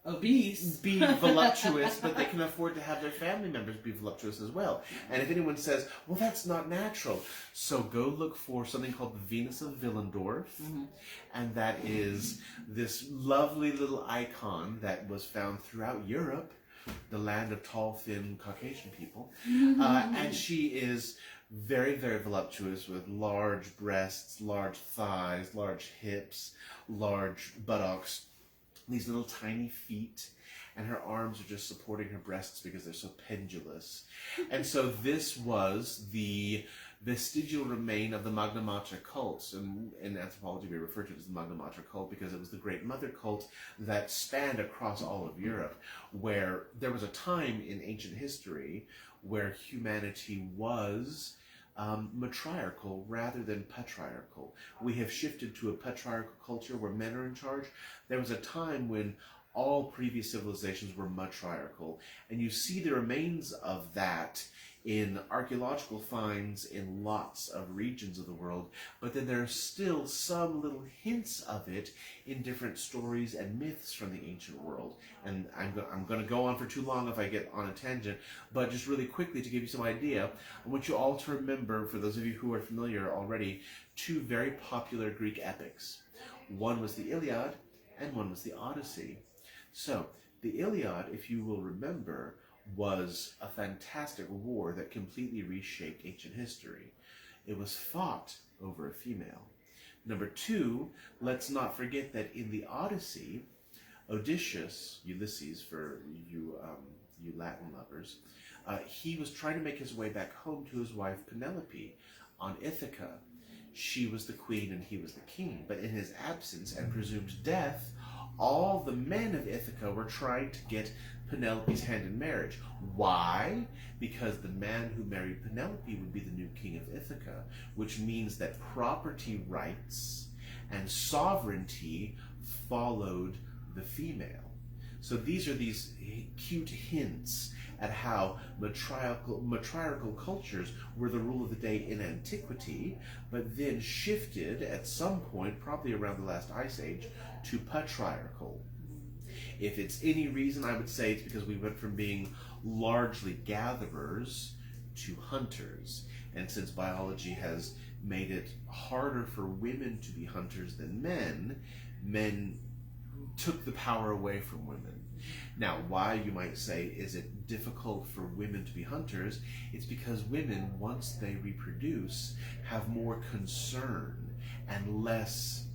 obese, be voluptuous, but they can afford to have their family members be voluptuous as well. And if anyone says, well, that's not natural, so go look for something called the Venus of Willendorf, and that is this lovely little icon that was found throughout Europe, the land of tall, thin Caucasian people. And she is very, very voluptuous with large breasts, large thighs, large hips, large buttocks, these little tiny feet, and her arms are just supporting her breasts because they're so pendulous. And so this was the vestigial remain of the Magna Mater cult. And in anthropology we refer to it as the Magna Mater cult because it was the Great Mother cult that spanned across all of Europe, where there was a time in ancient history where humanity was matriarchal rather than patriarchal. We have shifted to a patriarchal culture where men are in charge. There was a time when all previous civilizations were matriarchal, and you see the remains of that in archaeological finds in lots of regions of the world, but then there are still some little hints of it in different stories and myths from the ancient world. And I'm going to go on for too long if I get on a tangent, but just really quickly to give you some idea, I want you all to remember, for those of you who are familiar already, two very popular Greek epics. One was the Iliad, and one was the Odyssey. So, the Iliad, if you will remember, was a fantastic war that completely reshaped ancient history. It was fought over a female. Number two, let's not forget that in the Odyssey, Odysseus, Ulysses for you Latin lovers, he was trying to make his way back home to his wife Penelope on Ithaca. She was the queen and he was the king, but in his absence and presumed death, all the men of Ithaca were trying to get Penelope's hand in marriage. Why? Because the man who married Penelope would be the new king of Ithaca, which means that property rights and sovereignty followed the female. So these are these cute hints at how matriarchal cultures were the rule of the day in antiquity, but then shifted at some point, probably around the last ice age, to patriarchal. If it's any reason, I would say it's because we went from being largely gatherers to hunters. And since biology has made it harder for women to be hunters than men, men took the power away from women. Now, why, you might say, is it difficult for women to be hunters? It's because women, once they reproduce, have more concern and less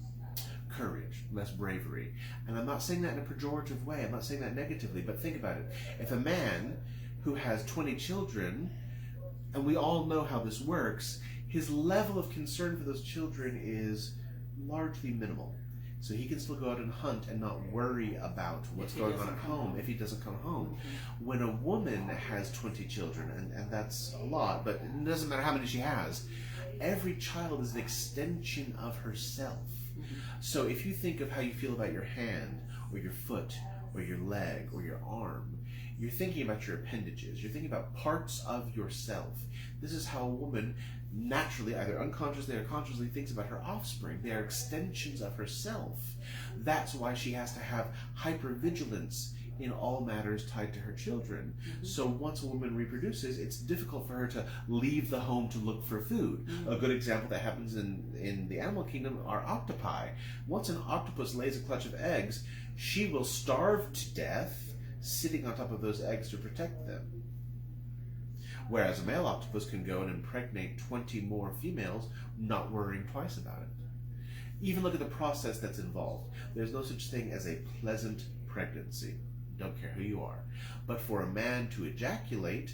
courage, less bravery. And I'm not saying that in a pejorative way, I'm not saying that negatively, but think about it. If a man who has 20 children, and we all know how this works, his level of concern for those children is largely minimal. So he can still go out and hunt and not worry about what's going on at home if he doesn't come home. When a woman has 20 children, and that's a lot, but it doesn't matter how many she has, every child is an extension of herself. So if you think of how you feel about your hand, or your foot, or your leg, or your arm, you're thinking about your appendages. You're thinking about parts of yourself. This is how a woman naturally, either unconsciously or consciously, thinks about her offspring. They are extensions of herself. That's why she has to have hypervigilance in all matters tied to her children. So once a woman reproduces, it's difficult for her to leave the home to look for food. A good example that happens in the animal kingdom are octopi. Once an octopus lays a clutch of eggs, she will starve to death sitting on top of those eggs to protect them. Whereas a male octopus can go and impregnate 20 more females, not worrying twice about it. Even look at the process that's involved. There's no such thing as a pleasant pregnancy. Don't care who you are. But for a man to ejaculate,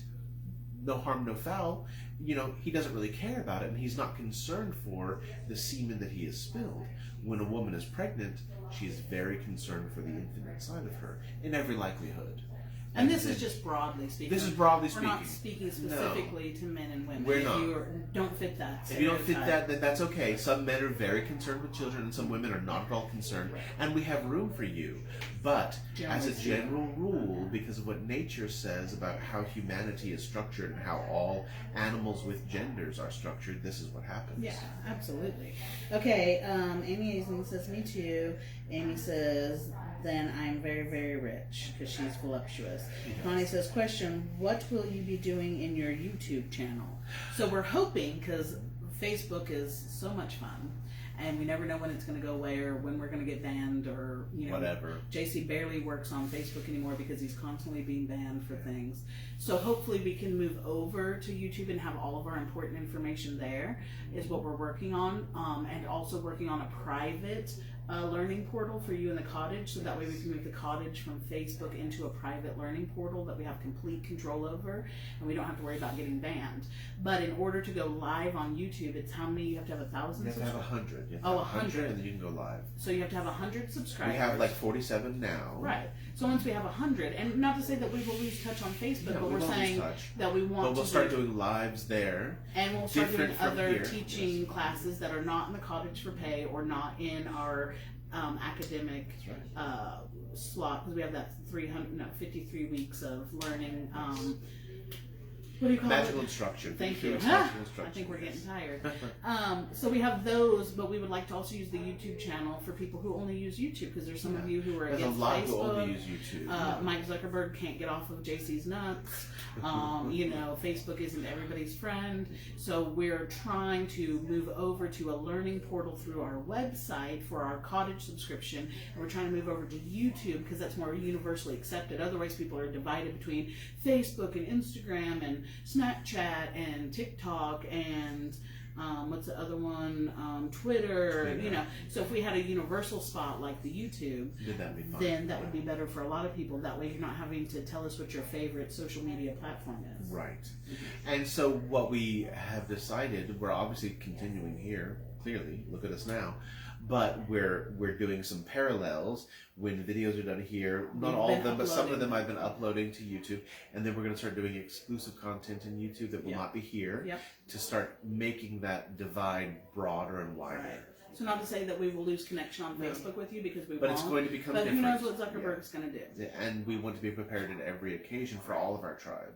no harm, no foul, he doesn't really care about it, and he's not concerned for the semen that he has spilled. When a woman is pregnant, she is very concerned for the infant inside of her, in every likelihood. And this is just broadly speaking. This is broadly speaking. We're not speaking specifically to men and women. We're not. If you don't fit that stereotype. If you don't fit that, then that's okay. Some men are very concerned with children, and some women are not at all concerned. And we have room for you. But as a general rule, because of what nature says about how humanity is structured and how all animals with genders are structured, this is what happens. Yeah, absolutely. Okay, Amy Aislinn says, me too. Amy says, then I'm very, very rich, because she's voluptuous. Connie says, question, what will you be doing in your YouTube channel? So we're hoping, because Facebook is so much fun, and we never know when it's going to go away or when we're going to get banned or, you know. Whatever. JC barely works on Facebook anymore because he's constantly being banned for things. So hopefully we can move over to YouTube and have all of our important information there is what we're working on. And also working on a private learning portal for you in the cottage, so that way we can move the cottage from Facebook into a private learning portal that we have complete control over, and we don't have to worry about getting banned. But in order to go live on YouTube, it's how many? You have to have 1,000? You have to have 100. You have to have 100 and then you can go live. So you have to have 100 subscribers. We have like 47 now. Right. So once we have 100, and not to say that we will lose touch on Facebook, but we're saying that we want to. But we'll start doing lives there. And we'll start doing other teaching classes that are not in the cottage for pay or not in our academic slot, because we have that 53 weeks of learning. What do you call Magical it? Instruction. Thank you. I think we're getting tired. So we have those, but we would like to also use the YouTube channel for people who only use YouTube, because there's some of you who are against Facebook. Who only use YouTube. Mike Zuckerberg can't get off of JC's nuts. You know, Facebook isn't everybody's friend. So we're trying to move over to a learning portal through our website for our cottage subscription, and we're trying to move over to YouTube because that's more universally accepted. Otherwise, people are divided between Facebook and Instagram and Snapchat and TikTok and what's the other one? Twitter. You know. So if we had a universal spot like the YouTube, then that would be better for a lot of people. That way, you're not having to tell us what your favorite social media platform is. Right. And so what we have decided, we're obviously continuing here. Clearly, look at us now. But we're doing some parallels when videos are done here. Not all of them, but some of them I've been uploading to YouTube. And then we're going to start doing exclusive content in YouTube that will not be here to start making that divide broader and wider. Right. So not to say that we will lose connection on Facebook with you, because we but won't. It's going to become different. But who knows what Zuckerberg's going to do. And we want to be prepared at every occasion for all of our tribe.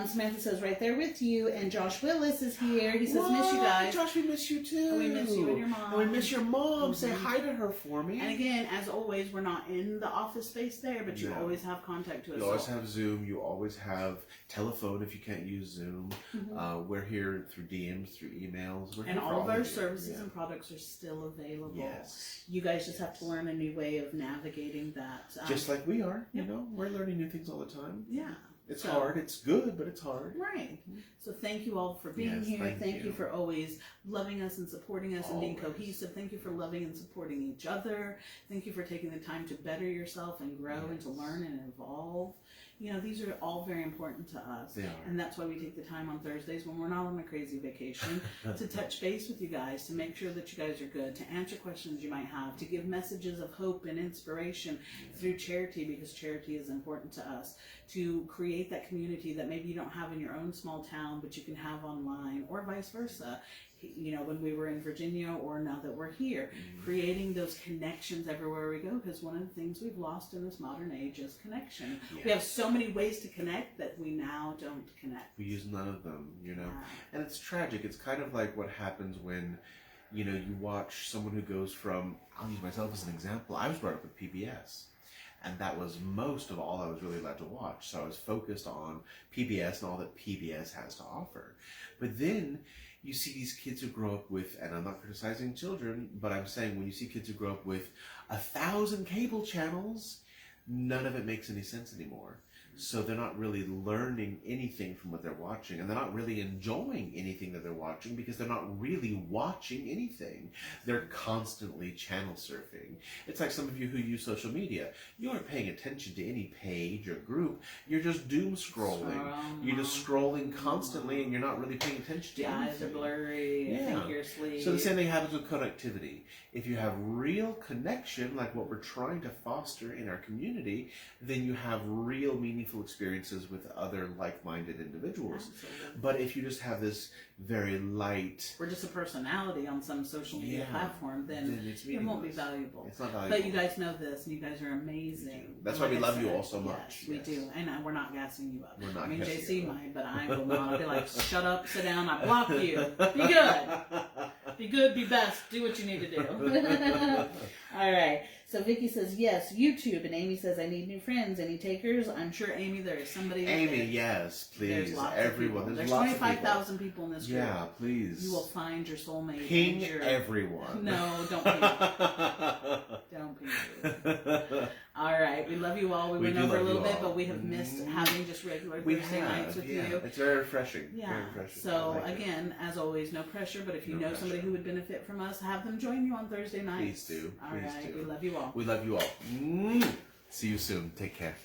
Samantha says, right there with you. And Josh Willis is here. He says, miss you guys. Josh, we miss you too. And we miss you and your mom. And we miss your mom. Say hi to her for me. And again, as always, we're not in the office space there, but you always have contact to us. You always have Zoom. You always have telephone if you can't use Zoom. We're here through DMs, through emails. And all of our services and products are still available. Yes. You guys just have to learn a new way of navigating that. Just like we are. You know, we're learning new things all the time. Yeah. It's hard. It's good, but it's hard. Right. So thank you all for being here. Thank you for always loving us and supporting us and being cohesive. Thank you for loving and supporting each other. Thank you for taking the time to better yourself and grow and to learn and evolve. You know, these are all very important to us. They are. And that's why we take the time on Thursdays when we're not on a crazy vacation to touch base with you guys, to make sure that you guys are good, to answer questions you might have, to give messages of hope and inspiration through charity, because charity is important to us, to create that community that maybe you don't have in your own small town, but you can have online, or vice versa. You know, when we were in Virginia or now that we're here, creating those connections everywhere we go, because one of the things we've lost in this modern age is connection. We have so many ways to connect that we now don't connect. We use none of them, you know. And it's tragic. It's kind of like what happens when, you know, you watch someone who goes from, I'll use myself as an example, I was brought up with PBS. And that was most of all I was really allowed to watch. So I was focused on PBS and all that PBS has to offer. But then you see these kids who grow up with, and I'm not criticizing children, but I'm saying when you see kids who grow up with 1,000 cable channels, none of it makes any sense anymore. So they're not really learning anything from what they're watching, and they're not really enjoying anything that they're watching because they're not really watching anything. They're constantly channel surfing. It's like some of you who use social media. You aren't paying attention to any page or group. You're just doom scrolling. You're just scrolling constantly, and you're not really paying attention to anything. Eyes are blurry. I think you're asleep. So the same thing happens with connectivity. If you have real connection, like what we're trying to foster in our community, then you have real meaningful experiences with other like-minded individuals. Absolutely. But if you just have this very light, we're just a personality on some social media platform, then it won't be valuable. It's not valuable. But you guys know this, and you guys are amazing. That's why we love you all so much. Yes, we do, and we're not gassing you up. We're not. I mean, JC might, but I will not. I'll be like, shut up, sit down, I block you. Be good. Be good, be best. Do what you need to do. All right. So Vicky says, yes, YouTube. And Amy says, I need new friends. Any takers? I'm sure, Amy, there is somebody. Amy, yes, please. There's lots Everyone. of people. There's lots of 25,000 people in this group. Yeah, please. You will find your soulmate. Ping everyone. No, don't ping. Don't ping. All right. We love you all. We went over a little bit, but we have missed having just regular Thursday nights with you. It's very refreshing. Yeah. Very refreshing. So, again, as always, no pressure, but if you know somebody who would benefit from us, have them join you on Thursday nights. Please do. All right. We love you all. We love you all. See you soon. Take care.